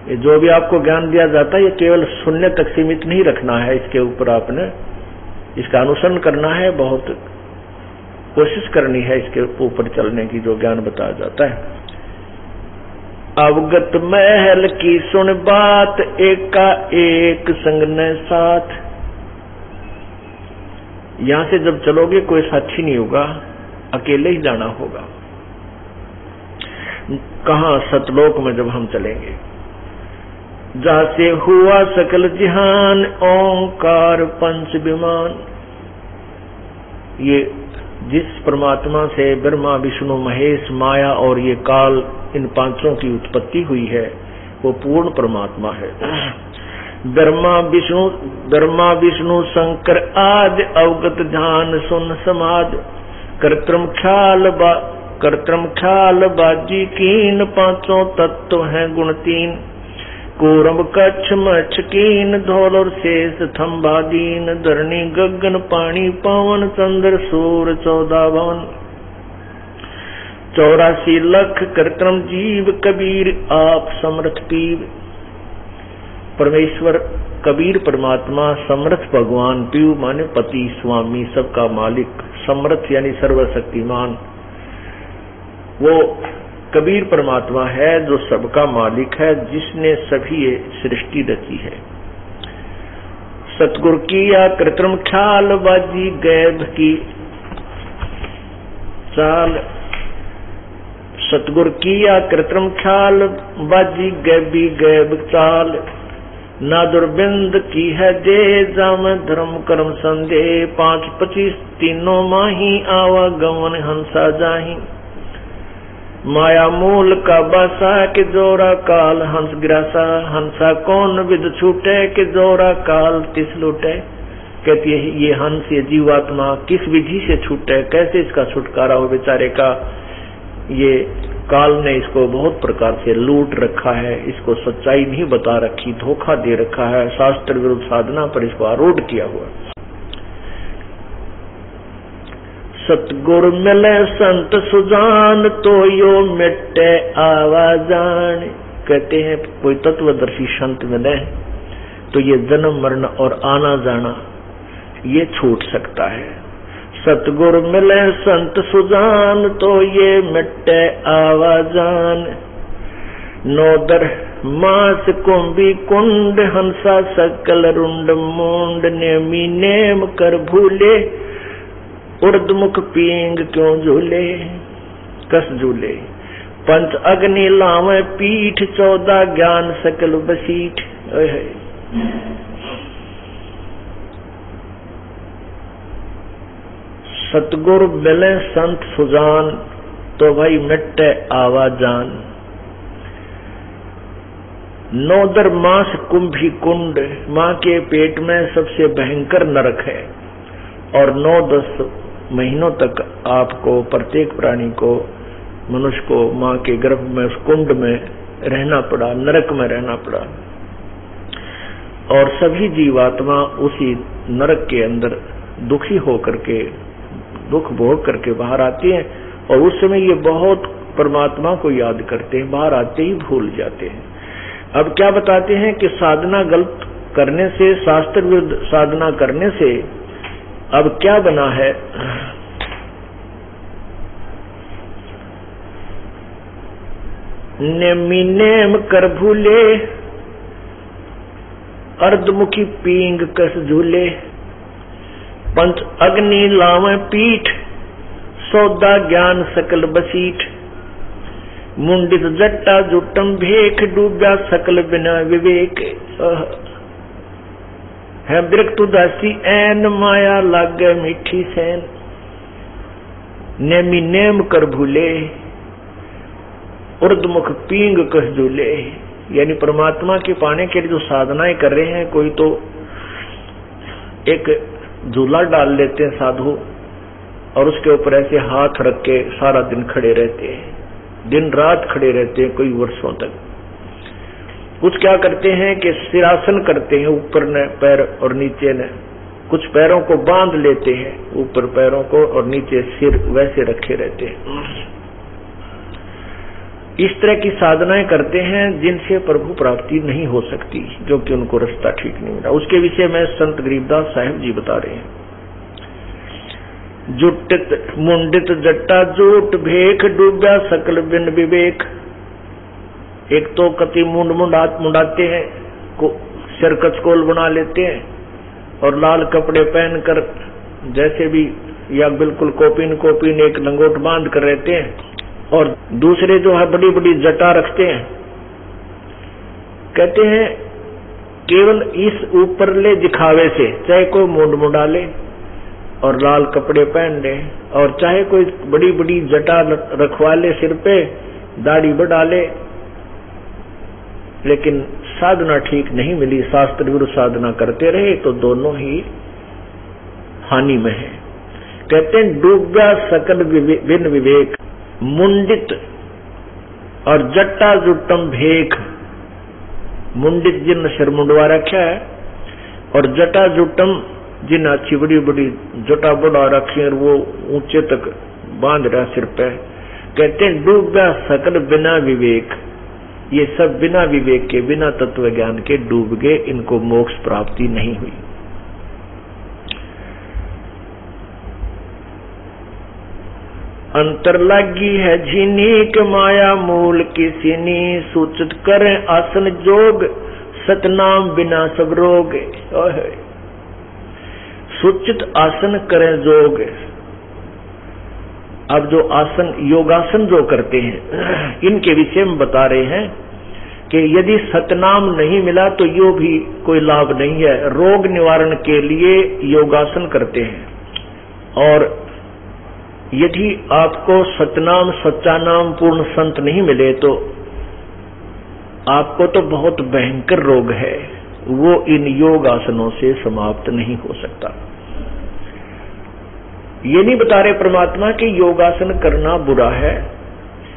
ये जो भी आपको ज्ञान दिया जाता है ये केवल सुनने तक सीमित नहीं रखना है, इसके ऊपर आपने इसका अनुसरण करना है, बहुत कोशिश करनी है इसके ऊपर चलने की, जो ज्ञान बताया जाता है। अवगत महल की सुन बात, एका एक संग न साथ। यहां से जब चलोगे कोई साथी नहीं होगा, अकेले ही जाना होगा। कहां? सतलोक में जब हम चलेंगे, जहां से हुआ सकल जहान, ओंकार पंच विमान। ये जिस परमात्मा से ब्रह्मा विष्णु महेश माया और ये काल, इन पांचों की उत्पत्ति हुई है, वो पूर्ण परमात्मा है। ब्रह्मा विष्णु शंकर आदि, अवगत ध्यान सुन समाज। कर्तृम ख्याल बाजी कीन, पांचों तत्व हैं गुण तीन। कूरम कच्छ मच्छ कीन, धौल और शेष थम्बादीन। धरणी गगन पानी पवन, चंद्र सूर 14 भवन। 84 लख कृत्रिम जीव, कबीर आप समर्थ पीव। परमेश्वर कबीर परमात्मा, समर्थ भगवान, पीव माने पति स्वामी, सबका मालिक। समर्थ यानी सर्वशक्तिमान, वो कबीर परमात्मा है जो सबका मालिक है, जिसने सभी ये सृष्टि रची है। सतगुरु किया कृत्रिम ख्याल, बाजी गैब की चाल। सतगुरु किया कृत्रिम ख्याल, बाजी गैबी गैब चाल। ना दुर्बिंद की है दे, जाम धर्म कर्म संदेह। 5 25 तीनों माही, आवागमन हंसा जाही। माया मूल का बासा, के जोरा काल हंस गिरासा। हंसा कौन विद छूटे, के जोरा काल तिस लूटे। कहती है ये हंस, ये जीवात्मा किस विधि से छूटे, कैसे इसका छुटकारा हो बेचारे का। ये काल ने इसको बहुत प्रकार से लूट रखा है, इसको सच्चाई नहीं बता रखी, धोखा दे रखा है, शास्त्र विरुद्ध साधना पर इसको आरूढ़ किया हुआ। सतगुरु मिले संत सुजान, तो यो मिटे आवाजान। कहते हैं कोई तत्वदर्शी संत मिले तो ये जन्म मरण और आना जाना ये छूट सकता है। सतगुरु मिले संत सुजान, तो ये मिटे आवाजान। नोदर मास कुंभी कुंड, हंसा सकल रुंड मुंड। नेमी नेम कर भूले, उर्दमुख पींग क्यों झूले। कस झूले। पंच अग्नि लावे पीठ, 14 ज्ञान सकल बसीठ। सतगुरु मिले संत सुजान, तो भाई मिटे आवाजान। नोदर मास कुंभी कुंड, माँ के पेट में सबसे भयंकर नरक है। और 9-10 महीनों तक आपको, प्रत्येक प्राणी को, मनुष्य को माँ के गर्भ में उस कुंड में रहना पड़ा, नरक में रहना पड़ा। और सभी जीवात्मा उसी नरक के अंदर दुखी होकर के, दुख भोग करके बाहर आती हैं। और उस समय ये बहुत परमात्मा को याद करते हैं, बाहर आते ही भूल जाते हैं। अब क्या बताते हैं कि साधना गलत करने से, शास्त्र विरुद्ध साधना करने से अब क्या बना है। नेमी नेम कर भूले, अर्धमुखी पींग कस झूले, पंच अग्नि लावे पीठ, सौदा ज्ञान सकल बसीठ, मुंडित जट्टा जुटम भेख, डूबा सकल बिना विवेक। है बिरक्त उदासी ऐन, माया लागे मीठी सैन, नेमी नेम कर भूले, उर्दमुख पींग कस झूले। यानी परमात्मा के पाने के लिए जो साधनाएं कर रहे हैं, कोई तो एक झूला डाल लेते हैं साधु, और उसके ऊपर ऐसे हाथ रख के सारा दिन खड़े रहते हैं, दिन रात खड़े रहते हैं, कई वर्षों तक। कुछ क्या करते हैं कि सिरासन करते हैं, ऊपर ने पैर और नीचे ने, कुछ पैरों को बांध लेते हैं, ऊपर पैरों को और नीचे सिर, वैसे रखे रहते हैं। इस तरह की साधनाएं करते हैं जिनसे प्रभु प्राप्ति नहीं हो सकती, जो कि उनको रास्ता ठीक नहीं मिला। उसके विषय में संत गरीबदास साहिब जी बता रहे हैं। जुटित मुंडित जट्टा जूट भेख, डूबा सकल बिन विवेक। एक तो कति मुंड मुंडाते हैं, सिर कचकोल बना लेते हैं और लाल कपड़े पहनकर जैसे भी, या बिल्कुल कोपिन एक लंगोट बांध कर रहते हैं। और दूसरे जो है बड़ी बड़ी जटा रखते हैं। कहते हैं केवल इस ऊपरले दिखावे से, चाहे कोई मुंड मुंडा ले और लाल कपड़े पहन ले, और चाहे कोई बड़ी बड़ी जटा रखवा ले सिर पे, दाढ़ी बढ़ा ले, लेकिन साधना ठीक नहीं मिली, शास्त्र विरुद्ध साधना करते रहे, तो दोनों ही हानि में है। कहते हैं डूबा सकल बिन विवेक, मुंडित और जट्टा जुटम भेख। मुंडित जिन सिर मुंडवा रखा है, और जटा जुटम जिन अच्छी बड़ी बड़ी जटा बढ़ा रखी है और वो ऊंचे तक बांध रहा सिर पे। कहते हैं डूबा सकल बिना विवेक। ये सब बिना विवेक के, बिना तत्व ज्ञान के डूब गए, इनको मोक्ष प्राप्ति नहीं हुई। अंतर लगी है झिनीक, माया मूल किसीनी, सूचित करें आसन जोग, सतनाम बिना सब रोग। सूचित आसन करें जोग। अब जो आसन, योगासन जो करते हैं, इनके विषय में बता रहे हैं कि यदि सतनाम नहीं मिला तो यो भी कोई लाभ नहीं है। रोग निवारण के लिए योगासन करते हैं। और यदि आपको सतनाम, सच्चा नाम, पूर्ण संत नहीं मिले तो आपको तो बहुत भयंकर रोग है, वो इन योग आसनों से समाप्त नहीं हो सकता। ये नहीं बता रहे परमात्मा कि योगासन करना बुरा है,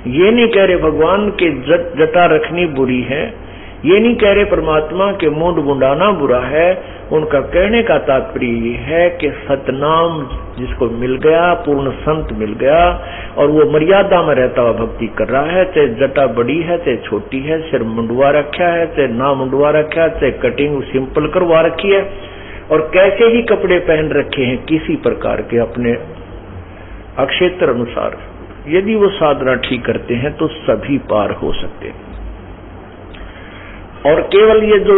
ये नहीं कह रहे भगवान के जटा रखनी बुरी है, ये नहीं कह रहे परमात्मा के मुंड मुंडाना बुरा है। उनका कहने का तात्पर्य ये है कि सतनाम जिसको मिल गया, पूर्ण संत मिल गया, और वो मर्यादा में रहता हुआ भक्ति कर रहा है, चाहे जटा बड़ी है चाहे छोटी है, सिर मुंडवा रखा है चाहे ना मुंडवा रखा है, चाहे कटिंग सिंपल करवा रखी है, और कैसे ही कपड़े पहन रखे हैं, किसी प्रकार के अपने अक्षेत्र अनुसार, यदि वो साधना ठीक करते हैं तो सभी पार हो सकते हैं। और केवल ये जो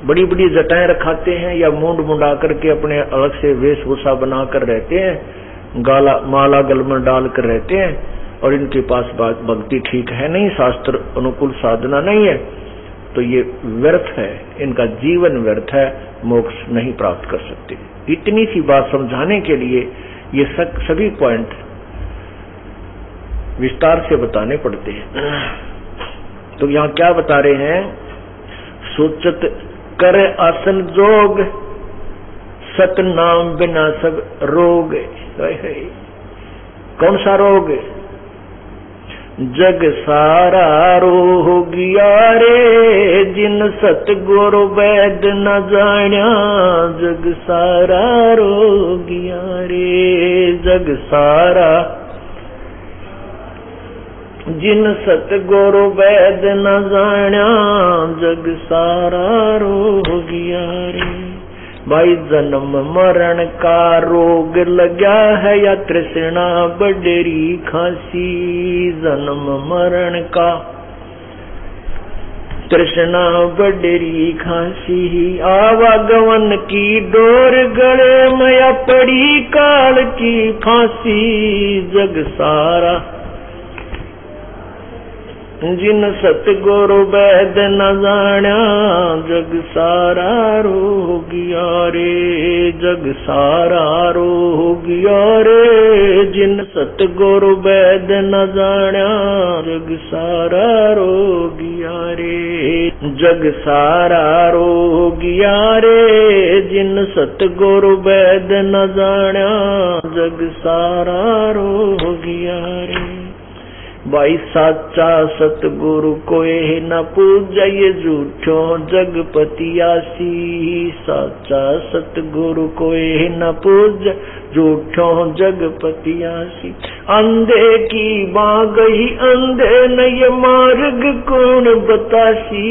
बड़ी बड़ी जटाएं रखाते हैं या मुंड मुंडा करके अपने अलग से वेशभूषा बनाकर रहते हैं, गाला माला गल में डाल कर रहते हैं, और इनके पास बात भक्ति ठीक है नहीं, शास्त्र अनुकूल साधना नहीं है, तो ये व्यर्थ है, इनका जीवन व्यर्थ है, मोक्ष नहीं प्राप्त कर सकते। इतनी सी बात समझाने के लिए ये सभी पॉइंट विस्तार से बताने पड़ते हैं। तो यहाँ क्या बता रहे हैं, सोचत करे आसन जोग, सत नाम बिना सब रोग। कौन सा रोग? जग सारा रोगिया रे, जिन सतगुरु वैद न जान्या। जग सारा रोगिया रे, जग सारा जिन सतगुरु वैद न जान्या। जग सारा रोगिया रे। भाई जन्म मरण का रोग लगा है या तृष्णा बडरी खांसी। जन्म मरण का तृष्णा बडरी खांसी। आवागमन की डोर गले में पड़ी काल की फांसी। जग सारा जिन सतगुरु वैद न जान्या। जग सारा रोगिया रे, जग सारा रोगिया रे, जिन सतगुरु वैद न जान्या। जग सारा रोगिया रे, जग सारा रोगिया रे, जिन सतगुरु वैद न जान्या। जग सारा रोगिया रे। भाई साचा सतगुरु कोई न पूजय, झूठो जगपतियासी। साचा सतगुरु कोई न पूज, झूठो जगपतियासी। अंधे की मां गई अंधे नय मार्ग कौन बतासी।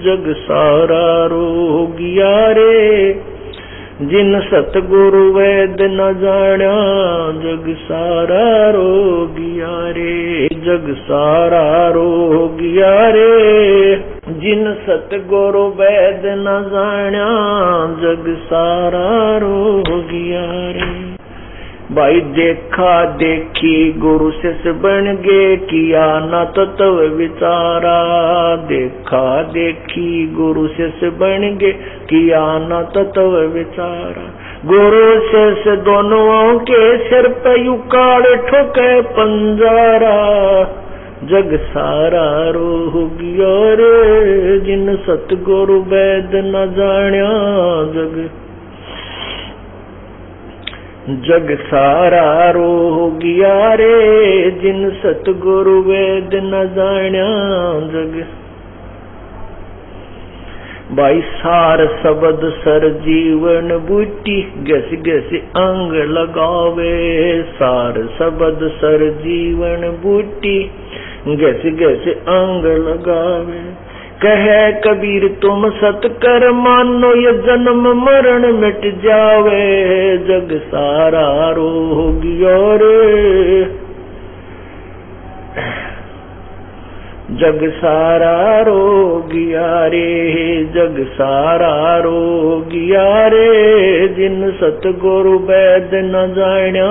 जग सारा रोगिया रे, जिन सतगुरु वैद न जान्या। जग सारा रोगिया रे, जग सारा रोगिया रे, जिन सतगुरु वैद न जान्या। जग सारा रोगिया रे। भाई देखा देखी गुरु शिष्य बन गे, किया न तत्व विचारा। देखा देखी गुरु शिष्य बन गे, किया न तत्व विचारा। गुरु शिष्य दोनों के सिर पे उकाड़ ठोके पंजारा। जग सारा रोगिया रे, जिन सतगुरु वैद न जान्या। जग सारा रोगिया रे, जिन सतगुरु वैद न जान्या। जग भाई सार शब्द सर जीवन बूटी, गस गस अंग लगावे। सार शब्द सर जीवन बूटी, गस गस अंग लगावे। कहे कबीर तुम सत कर मानो, ये जन्म मरण मिट जावे। जग सारा रोगिया रे, जग सारा रोगिया रे, जग सारा रोगिया रे, जिन सतगुरु वैद न जान्या।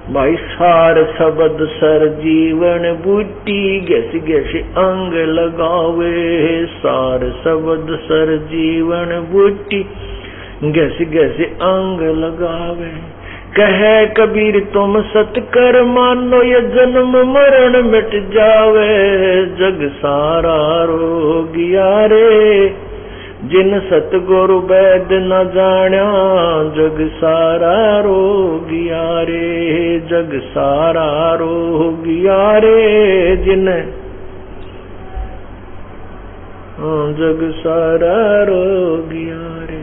भाई सार शब्द सर जीवन बूटी, गस गस अंग लगावे। सार शब्द सर जीवन बूटी, गस गस अंग लगावे। कहे कबीर तुम सत कर मानो, ये जन्म मरण मिट जावे। जग सारा रोगिया रे, जिन सतगुरु वैद न जान्या। जग सारा रोगिया रे, जग सारा रोगिया रे, जिन जग सारा रोगिया रे।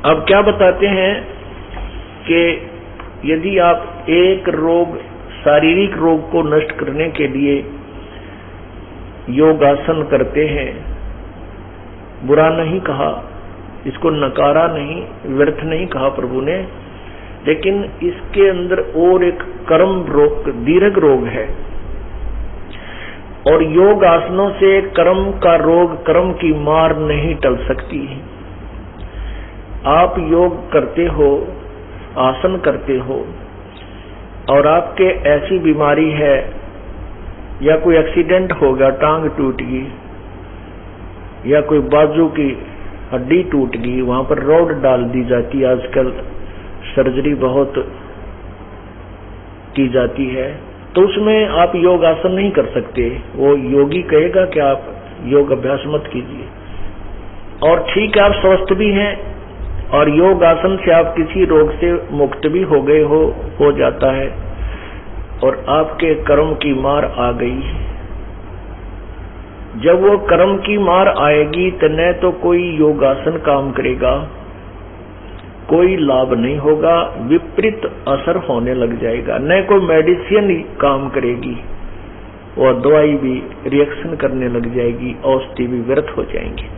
अब क्या बताते हैं कि यदि आप एक रोग, शारीरिक रोग को नष्ट करने के लिए योगासन करते हैं, बुरा नहीं कहा, इसको नकारा नहीं, व्यर्थ नहीं कहा प्रभु ने, लेकिन इसके अंदर और एक कर्म रोग, दीर्घ रोग है। और योग आसनों से कर्म का रोग, कर्म की मार नहीं टल सकती। आप योग करते हो, आसन करते हो, और आपके ऐसी बीमारी है या कोई एक्सीडेंट हो गया, टांग टूट गई या कोई बाजू की हड्डी टूट गई, वहां पर रॉड डाल दी जाती है। आजकल सर्जरी बहुत की जाती है, तो उसमें आप योग आसन नहीं कर सकते। वो योगी कहेगा कि आप योग अभ्यास मत कीजिए। और ठीक है, आप स्वस्थ भी हैं और योग आसन से आप किसी रोग से मुक्त भी हो गए हो जाता है, और आपके कर्म की मार आ गई। जब वो कर्म की मार आएगी तो न तो कोई योगासन काम करेगा, कोई लाभ नहीं होगा, विपरीत असर होने लग जाएगा। न कोई मेडिसिन काम करेगी, और दवाई भी रिएक्शन करने लग जाएगी, औषधि भी व्यर्थ हो जाएंगी।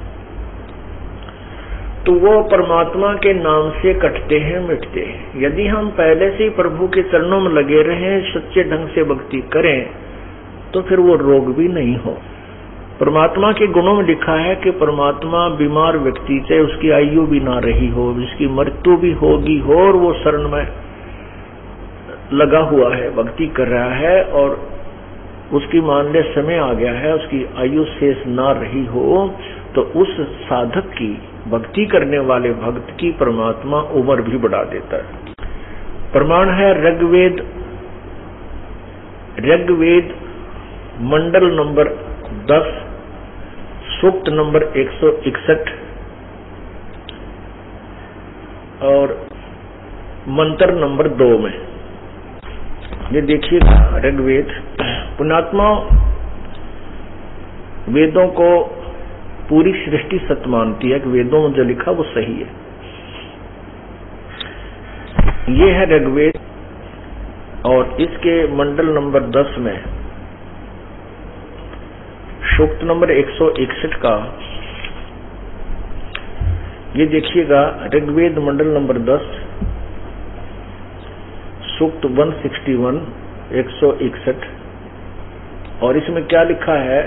तो वो परमात्मा के नाम से कटते हैं, मिटते हैं। यदि हम पहले से ही प्रभु के चरणों में लगे रहें, सच्चे ढंग से भक्ति करें, तो फिर वो रोग भी नहीं हो। परमात्मा के गुणों में लिखा है कि परमात्मा बीमार व्यक्ति से उसकी आयु भी ना रही हो, जिसकी मृत्यु भी होगी हो, और वो शरण में लगा हुआ है, भक्ति कर रहा है, और उसकी मान ले समय आ गया है, उसकी आयु शेष ना रही हो, तो उस साधक की, भक्ति करने वाले भक्त की परमात्मा उम्र भी बढ़ा देता है। प्रमाण है ऋग्वेद मंडल नंबर 10 सूक्त नंबर 161 और मंत्र नंबर 2 में। ये देखिए ऋग्वेद। पुण्यात्मा वेदों को पूरी सृष्टि सत्य मानती है कि वेदों में जो लिखा वो सही है। ये है ऋग्वेद, और इसके मंडल नंबर 10 में सूक्त नंबर 161 का ये देखिएगा। ऋग्वेद मंडल नंबर 10 सूक्त 161 161, और इसमें क्या लिखा है?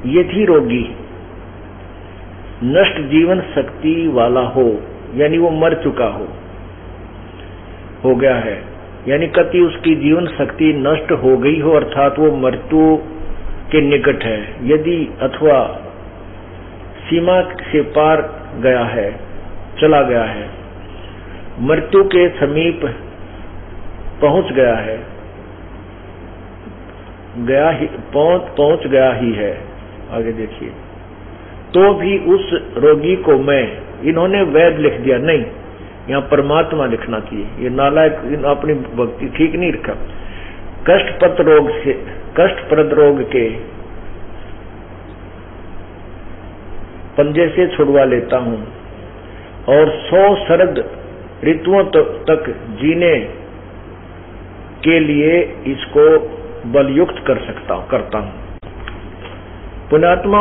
यदि रोगी नष्ट जीवन शक्ति वाला हो, यानी वो मर चुका हो गया है, यानी कति उसकी जीवन शक्ति नष्ट हो गई हो, अर्थात वो मृत्यु के निकट है, यदि अथवा सीमा से पार गया है, चला गया है, मृत्यु के समीप पहुंच गया है, पहुंच गया ही है। आगे देखिए। तो भी उस रोगी को मैं, इन्होंने वैद लिख दिया, नहीं, यहाँ परमात्मा लिखना चाहिए। ये नालायक अपनी भक्ति ठीक नहीं रखा। कष्टप्रद रोग के पंजे से छुड़वा लेता हूं, और 100 शरद ऋतुओं तक जीने के लिए इसको बलयुक्त करता हूं। पुण्यात्मा,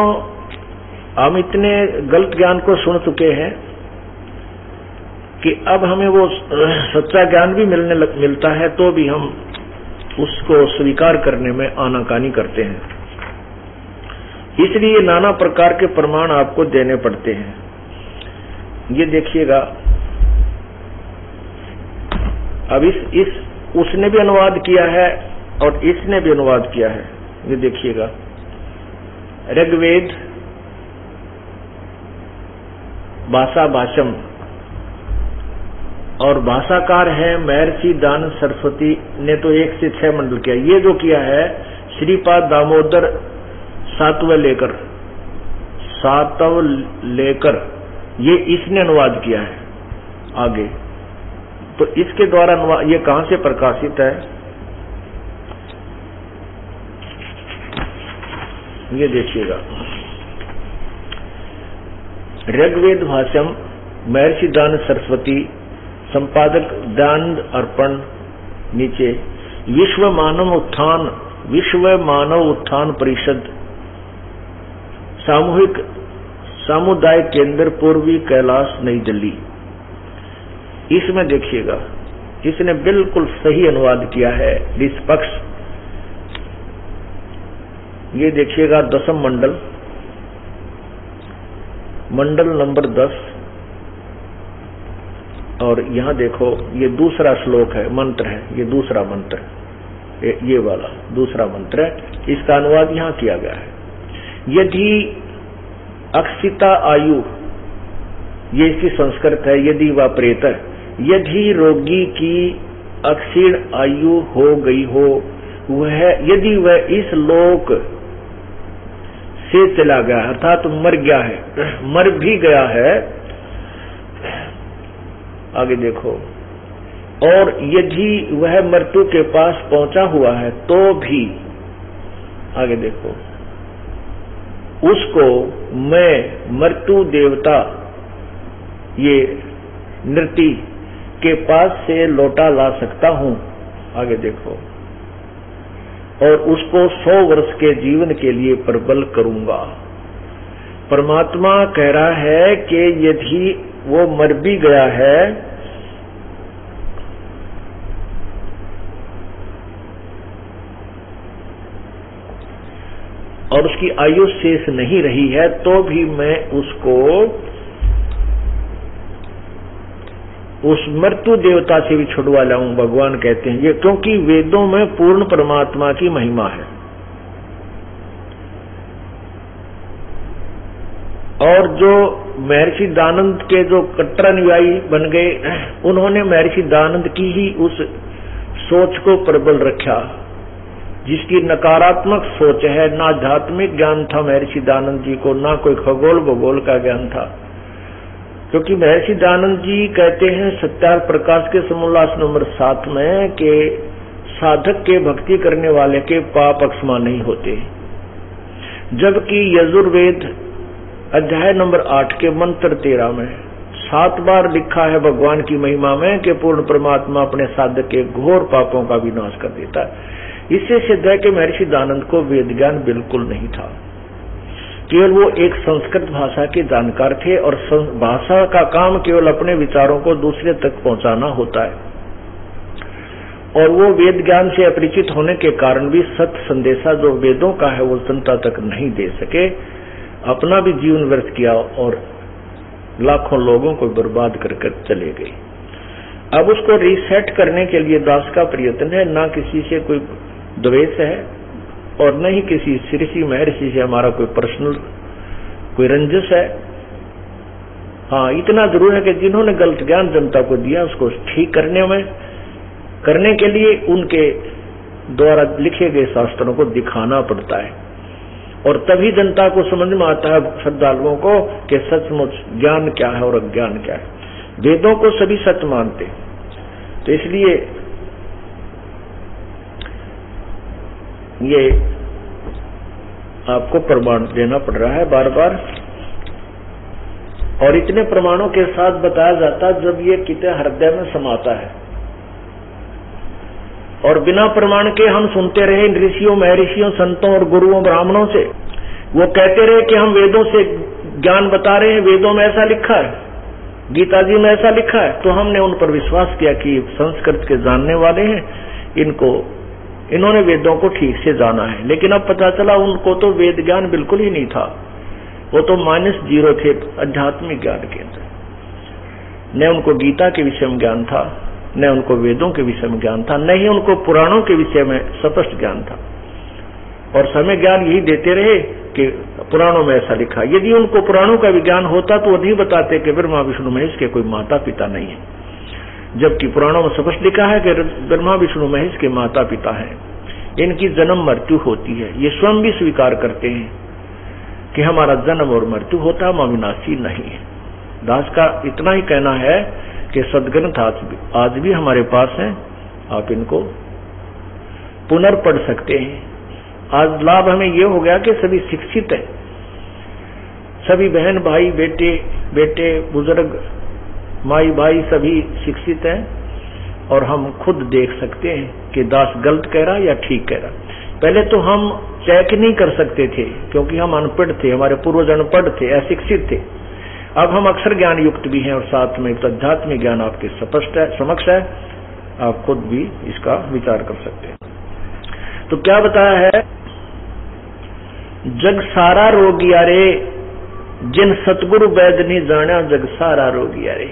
हम इतने गलत ज्ञान को सुन चुके हैं कि अब हमें वो सच्चा ज्ञान भी मिलता है, तो भी हम उसको स्वीकार करने में आनाकानी करते हैं। इसलिए नाना प्रकार के प्रमाण आपको देने पड़ते हैं। ये देखिएगा, अब उसने भी अनुवाद किया है और इसने भी अनुवाद किया है। ये देखिएगा, ऋग्वेद भाषा भाषम, और भाषाकार है महर्षि दान सरस्वती ने तो 1 से 6 मंडल किया। ये जो किया है श्रीपाद दामोदर सातव लेकर, ये इसने अनुवाद किया है आगे। तो इसके द्वारा ये कहां से प्रकाशित है? ये देखिएगा, ऋग्वेद भाष्यम महर्षि दान सरस्वती, संपादक दान अर्पण, नीचे विश्व मानव उत्थान परिषद, सामुदायिक केंद्र, पूर्वी कैलाश, नई दिल्ली। इसमें देखिएगा, इसने बिल्कुल सही अनुवाद किया है, निष्पक्ष। ये देखिएगा 10वां मंडल नंबर 10, और यहां देखो ये दूसरा श्लोक है, मंत्र है, ये दूसरा मंत्र, ये वाला दूसरा मंत्र है। इसका अनुवाद यहां किया गया है। यदि अक्षिता आयु, ये इसकी संस्कृत है, यदि व प्रेत, यदि रोगी की अक्षीण आयु हो गई हो, यदि वह इस लोक से चला गया अर्थात मर गया है, मर भी गया है, आगे देखो, और यदि वह मृत्यु के पास पहुंचा हुआ है तो भी, आगे देखो, उसको मैं मृत्यु देवता ये नृति के पास से लौटा ला सकता हूं। आगे देखो, और उसको 100 वर्ष के जीवन के लिए प्रबल करूंगा। परमात्मा कह रहा है कि यदि वो मर भी गया है और उसकी आयु शेष नहीं रही है तो भी मैं उसको उस मृत्यु देवता से भी छुड़वा लाऊं, भगवान कहते हैं ये, क्योंकि वेदों में पूर्ण परमात्मा की महिमा है। और जो महर्षि दानंद के जो कट्टर अनुयायी बन गए, उन्होंने महर्षि दानंद की ही उस सोच को प्रबल रखा, जिसकी नकारात्मक सोच है। ना आध्यात्मिक ज्ञान था महर्षि दानंद जी को, ना कोई खगोल भूगोल का ज्ञान था। क्योंकि महर्षि दानंद जी कहते हैं सत्यार्थ प्रकाश के समोल्लास नंबर 7 में कि साधक के भक्ति करने वाले के पाप अक्षमा नहीं होते, जबकि यजुर्वेद अध्याय नंबर 8 के मंत्र 13 में 7 बार लिखा है भगवान की महिमा में कि पूर्ण परमात्मा अपने साधक के घोर पापों का विनाश कर देता है। इससे सिद्ध है कि महर्षि दानंद को वेद ज्ञान बिल्कुल नहीं था, केवल वो एक संस्कृत भाषा के जानकार थे और भाषा का काम केवल अपने विचारों को दूसरे तक पहुंचाना होता है। और वो वेद ज्ञान से अपरिचित होने के कारण भी सत्य संदेशा जो वेदों का है वो जनता तक नहीं दे सके, अपना भी जीवन व्यर्थ किया और लाखों लोगों को बर्बाद कर चले गए। अब उसको रीसेट करने के लिए दास का प्रयत्न है, ना किसी से कोई द्वेष है और न ही किसी ऋषि महर्षि से हमारा कोई पर्सनल कोई रंजिश है। हाँ, इतना जरूर है कि जिन्होंने गलत ज्ञान जनता को दिया उसको ठीक करने के लिए उनके द्वारा लिखे गए शास्त्रों को दिखाना पड़ता है, और तभी जनता को समझ में आता है श्रद्धालुओं को कि सचमुच ज्ञान क्या है और अज्ञान क्या है। वेदों को सभी सत्य मानते, तो इसलिए ये आपको प्रमाण देना पड़ रहा है बार बार, और इतने प्रमाणों के साथ बताया जाता जब ये किते हृदय में समाता है। और बिना प्रमाण के हम सुनते रहे ऋषियों महर्षियों संतों और गुरुओं ब्राह्मणों से, वो कहते रहे कि हम वेदों से ज्ञान बता रहे हैं, वेदों में ऐसा लिखा है, गीता जी में ऐसा लिखा है, तो हमने उन पर विश्वास किया कि संस्कृत के जानने वाले हैं, इन्होंने वेदों को ठीक से जाना है। लेकिन अब पता चला उनको तो वेद ज्ञान बिल्कुल ही नहीं था, वो तो -0 थे आध्यात्मिक ज्ञान के अंदर। न उनको गीता के विषय में ज्ञान था, न उनको वेदों के विषय में ज्ञान था, न ही उनको पुराणों के विषय में स्पष्ट ज्ञान था। और समय ज्ञान यही देते रहे कि पुराणों में ऐसा लिखा। यदि उनको पुराणों का विज्ञान होता तो वो नहीं बताते कि ब्रह्मा विष्णु महेश के कोई माता पिता नहीं है, जबकि पुराणों में स्पष्ट लिखा है कि ब्रह्मा विष्णु महेश के माता पिता हैं, इनकी जन्म मृत्यु होती है। ये स्वयं भी स्वीकार करते हैं कि हमारा जन्म और मृत्यु होता, हम अविनाशी नहीं है। दास का इतना ही कहना है कि सदग्रंथ आज भी हमारे पास हैं, आप इनको पुनर्पढ़ सकते हैं। आज लाभ हमें ये हो गया कि सभी शिक्षित हैं, सभी बहन भाई बेटे बुजुर्ग माई भाई सभी शिक्षित हैं, और हम खुद देख सकते हैं कि दास गलत कह रहा या ठीक कह रहा। पहले तो हम चेक नहीं कर सकते थे क्योंकि हम अनपढ़ थे, हमारे पूर्वज अनपढ़ थे, अशिक्षित थे। अब हम अक्षर ज्ञान युक्त भी हैं और साथ में आध्यात्मिक ज्ञान आपके स्पष्ट है, समक्ष है, आप खुद भी इसका विचार कर सकते हैं। तो क्या बताया है, जग सारा रोगिया रे, जिन सतगुरु वैद नहीं जाना, जग सारा रोगिया रे।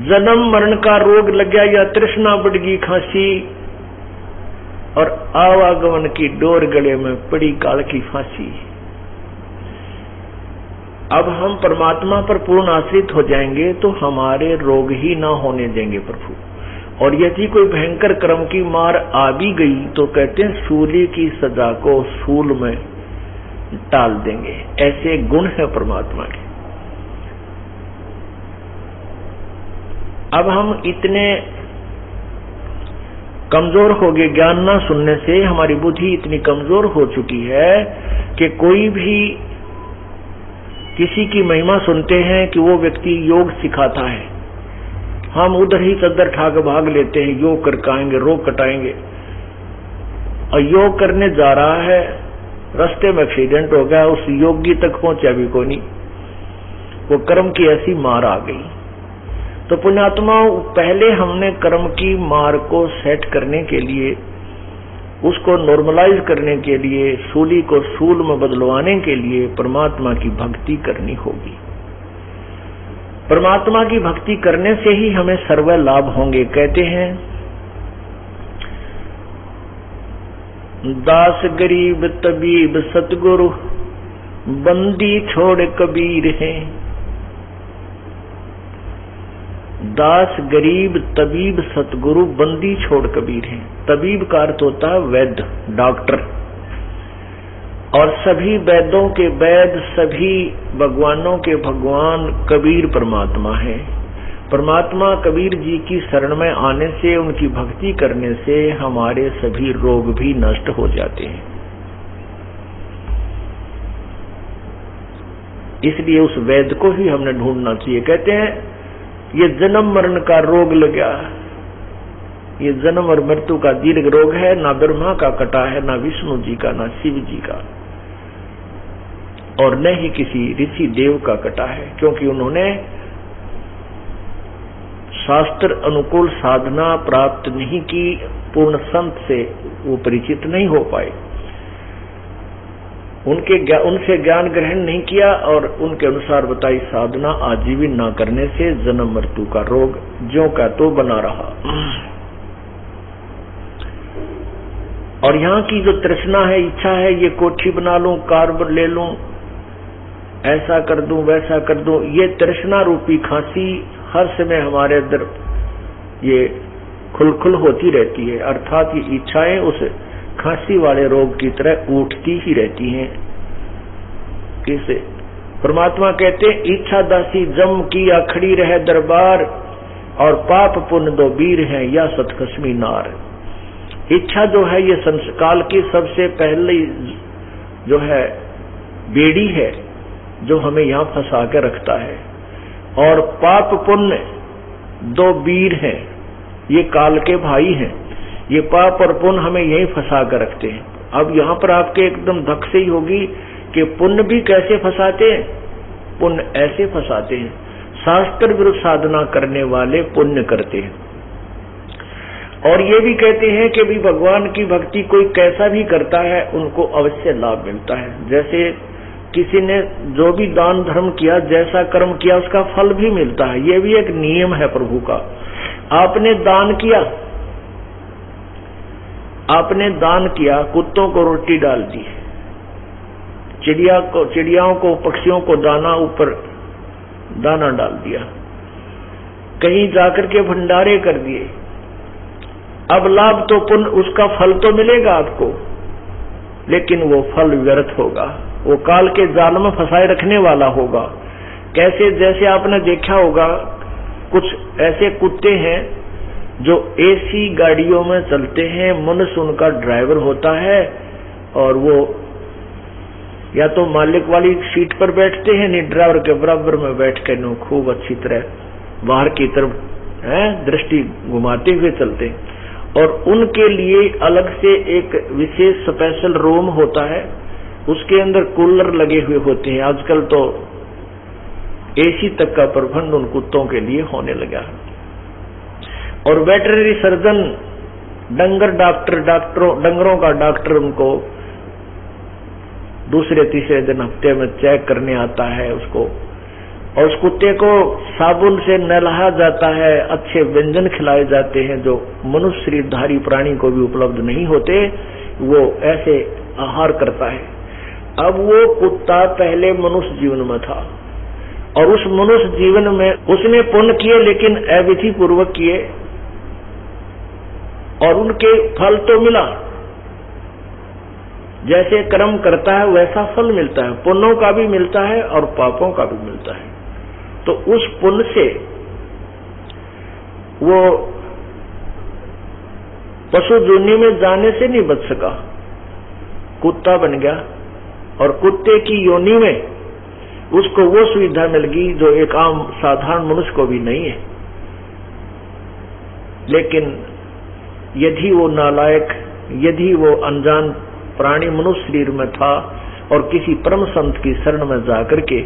जन्म मरण का रोग लग गया या तृष्णा बढ़ गई खांसी, और आवागमन की डोर गले में पड़ी काल की फांसी। अब हम परमात्मा पर पूर्ण आश्रित हो जाएंगे तो हमारे रोग ही ना होने देंगे प्रभु। और यदि कोई भयंकर कर्म की मार आ भी गई तो कहते हैं सूली की सजा को सूल में टाल देंगे। ऐसे गुण है परमात्मा के। अब हम इतने कमजोर हो गए, ज्ञान ना सुनने से हमारी बुद्धि इतनी कमजोर हो चुकी है कि कोई भी किसी की महिमा सुनते हैं कि वो व्यक्ति योग सिखाता है, हम उधर ही चद्दर ठाक भाग लेते हैं, योग कर आएंगे, रोग कटाएंगे। और योग करने जा रहा है, रास्ते में एक्सीडेंट हो गया, उस योगी तक पहुंचा भी कोई नहीं, वो कर्म की ऐसी मार आ गई। तो पुण्यात्माओं, पहले हमने कर्म की मार को सेट करने के लिए, उसको नॉर्मलाइज करने के लिए, सूली को सूल में बदलवाने के लिए परमात्मा की भक्ति करनी होगी। परमात्मा की भक्ति करने से ही हमें सर्व लाभ होंगे। कहते हैं दास गरीब तबीब सतगुरु बंदी छोड़ कबीर है। दास गरीब तबीब सतगुरु बंदी छोड़ कबीर है। तबीब का अर्थ होता है वैद्य, डॉक्टर, और सभी वैद्यों के वैद्य, सभी भगवानों के भगवान कबीर परमात्मा है। परमात्मा कबीर जी की शरण में आने से, उनकी भक्ति करने से हमारे सभी रोग भी नष्ट हो जाते हैं। इसलिए उस वैद्य को ही हमने ढूंढना चाहिए। कहते हैं ये जन्म मरण का रोग लग गया, ये जन्म और मृत्यु का दीर्घ रोग है, ना ब्रह्मा का कटा है, ना विष्णु जी का, ना शिव जी का, और न ही किसी ऋषि देव का कटा है, क्योंकि उन्होंने शास्त्र अनुकूल साधना प्राप्त नहीं की, पूर्ण संत से वो परिचित नहीं हो पाए, उनसे ज्ञान ग्रहण नहीं किया, और उनके अनुसार बताई साधना आजीवन न करने से जन्म मृत्यु का रोग ज्यों का तो बना रहा। और यहाँ की जो तृष्णा है, इच्छा है, ये कोठी बना लूं, कार ले लूं, ऐसा कर दूं, वैसा कर दूं, ये तृष्णा रूपी खांसी हर समय हमारे अंदर ये खुलखुल होती रहती है। अर्थात ये इच्छाएं उस खांसी वाले रोग की तरह उठती ही रहती हैं। किसे परमात्मा कहते, इच्छा दासी जम की खड़ी रहे दरबार, और पाप पुण्य दो वीर हैं या सतखसमी नार। इच्छा जो है ये संस्काल की सबसे पहले जो है बेड़ी है, जो हमें यहाँ फंसा के रखता है, और पाप पुण्य दो वीर हैं, ये काल के भाई हैं। ये पाप और पुण्य हमें यही फंसा कर रखते हैं। अब यहाँ पर आपके एकदम धक से ही होगी कि पुण्य भी कैसे फंसाते हैं। पुण्य ऐसे फंसाते हैं, शास्त्र विरुद्ध साधना करने वाले पुण्य करते हैं। और ये भी कहते हैं कि भी भगवान की भक्ति कोई कैसा भी करता है, उनको अवश्य लाभ मिलता है। जैसे किसी ने जो भी दान धर्म किया, जैसा कर्म किया, उसका फल भी मिलता है। ये भी एक नियम है प्रभु का। आपने दान किया, आपने दान किया, कुत्तों को रोटी डाल दी, चिड़ियाओं को, पक्षियों को दाना ऊपर दाना डाल दिया, कहीं जाकर के भंडारे कर दिए। अब लाभ तो पुण्य, उसका फल तो मिलेगा आपको, लेकिन वो फल व्यर्थ होगा, वो काल के जाल में फंसाए रखने वाला होगा। कैसे, जैसे आपने देखा होगा कुछ ऐसे कुत्ते हैं जो एसी गाड़ियों में चलते हैं, मनुष्य उनका ड्राइवर होता है, और वो या तो मालिक वाली सीट पर बैठते हैं, नहीं ड्राइवर के बराबर में बैठ कर खूब अच्छी तरह बाहर की तरफ दृष्टि घुमाते हुए चलते हैं। और उनके लिए अलग से एक विशेष स्पेशल रूम होता है, उसके अंदर कूलर लगे हुए होते हैं। आजकल तो एसी तक का प्रबंध उन कुत्तों के लिए होने लगा है। और वेटरनरी सर्जन, डंगरों का डॉक्टर उनको दूसरे तीसरे दिन हफ्ते में चेक करने आता है उसको, और उस कुत्ते को साबुन से नहलाया जाता है, अच्छे व्यंजन खिलाए जाते हैं जो मनुष्य शरीरधारी प्राणी को भी उपलब्ध नहीं होते, वो ऐसे आहार करता है। अब वो कुत्ता पहले मनुष्य जीवन में था, और उस मनुष्य जीवन में उसने पुण्य किए, लेकिन अविधि पूर्वक किए, और उनके फल तो मिला, जैसे कर्म करता है वैसा फल मिलता है, पुण्यों का भी मिलता है और पापों का भी मिलता है। तो उस पुण्य से वो पशु योनि में जाने से नहीं बच सका, कुत्ता बन गया, और कुत्ते की योनि में उसको वो सुविधा मिल गई जो एक आम साधारण मनुष्य को भी नहीं है। लेकिन यदि वो नालायक, यदि वो अनजान प्राणी मनुष्य शरीर में था और किसी परम संत की शरण में जाकर के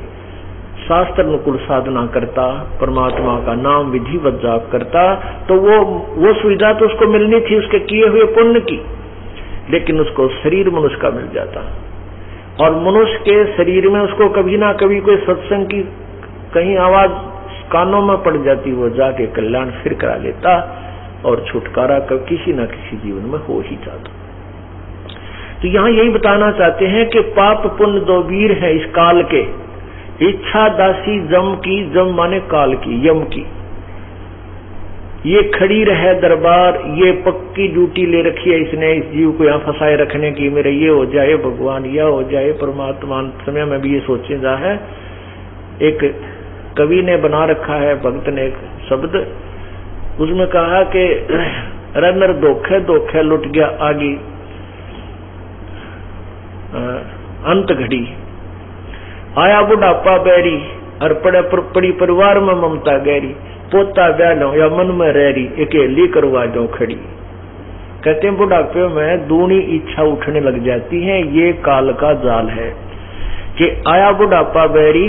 शास्त्र अनुकूल साधना करता, परमात्मा का नाम विधिवत जाप करता, तो वो सुविधा तो उसको मिलनी थी उसके किए हुए पुण्य की, लेकिन उसको शरीर मनुष्य का मिल जाता, और मनुष्य के शरीर में उसको कभी ना कभी कोई सत्संग की कहीं आवाज कानों में पड़ जाती, वो जाके कल्याण फिर करा लेता और छुटकारा किसी न किसी जीवन में हो ही जाता। तो यहाँ यही बताना चाहते हैं कि पाप पुण्य दो वीर हैं इस काल के, इच्छा दासी जम की, जम माने काल की, यम की। ये खड़ी रहे दरबार, ये पक्की ड्यूटी ले रखी है इसने इस जीव को यहाँ फंसाए रखने की, मेरे ये हो जाए भगवान, यह हो जाए परमात्मा। समय में भी ये सोचे जा है। एक कवि ने बना रखा है, भक्त ने एक शब्द, उसमें कहा कि रनर धोखे धोखे लुट गया आगे अंत घड़ी, आया बुढ़ापा बैरी और पड़ी परिवार में ममता गहरी, पोता ब्याह लो या मन में रहरी, अकेली करवा दो खड़ी। कहते हैं बुढ़ापे में दूनी इच्छा उठने लग जाती है, ये काल का जाल है कि आया बुढ़ापा बैरी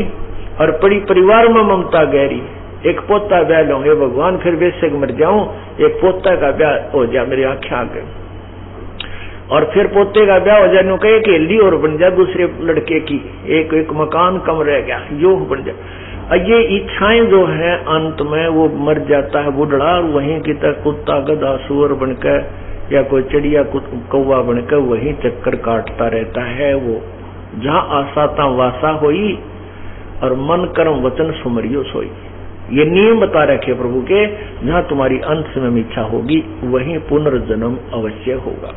और पड़ी परिवार में ममता गहरी, एक पोता ब्याह लो हे भगवान, फिर बेशक मर जाऊं, एक पोता का ब्याह हो जाए मेरी आंखें आ गई, और फिर पोते का ब्याह हो जाए, नो कहे कि ली और बन जाए दूसरे लड़के की, एक मकान कम रह गया, यो बन जाए। ये इच्छाएं जो है अंत में वो मर जाता है बुढ़ा, वहीं की तरह कुत्ता गधा सुअर बनकर या कोई चिड़िया कौवा बनकर वहीं चक्कर काटता रहता है। वो जहाँ आशा ता वासा होई और मन कर्म वचन सुमरियो सोई। ये नियम बता रखे प्रभु के, जहाँ तुम्हारी अंत समय में इच्छा होगी वहीं पुनर्जन्म अवश्य होगा।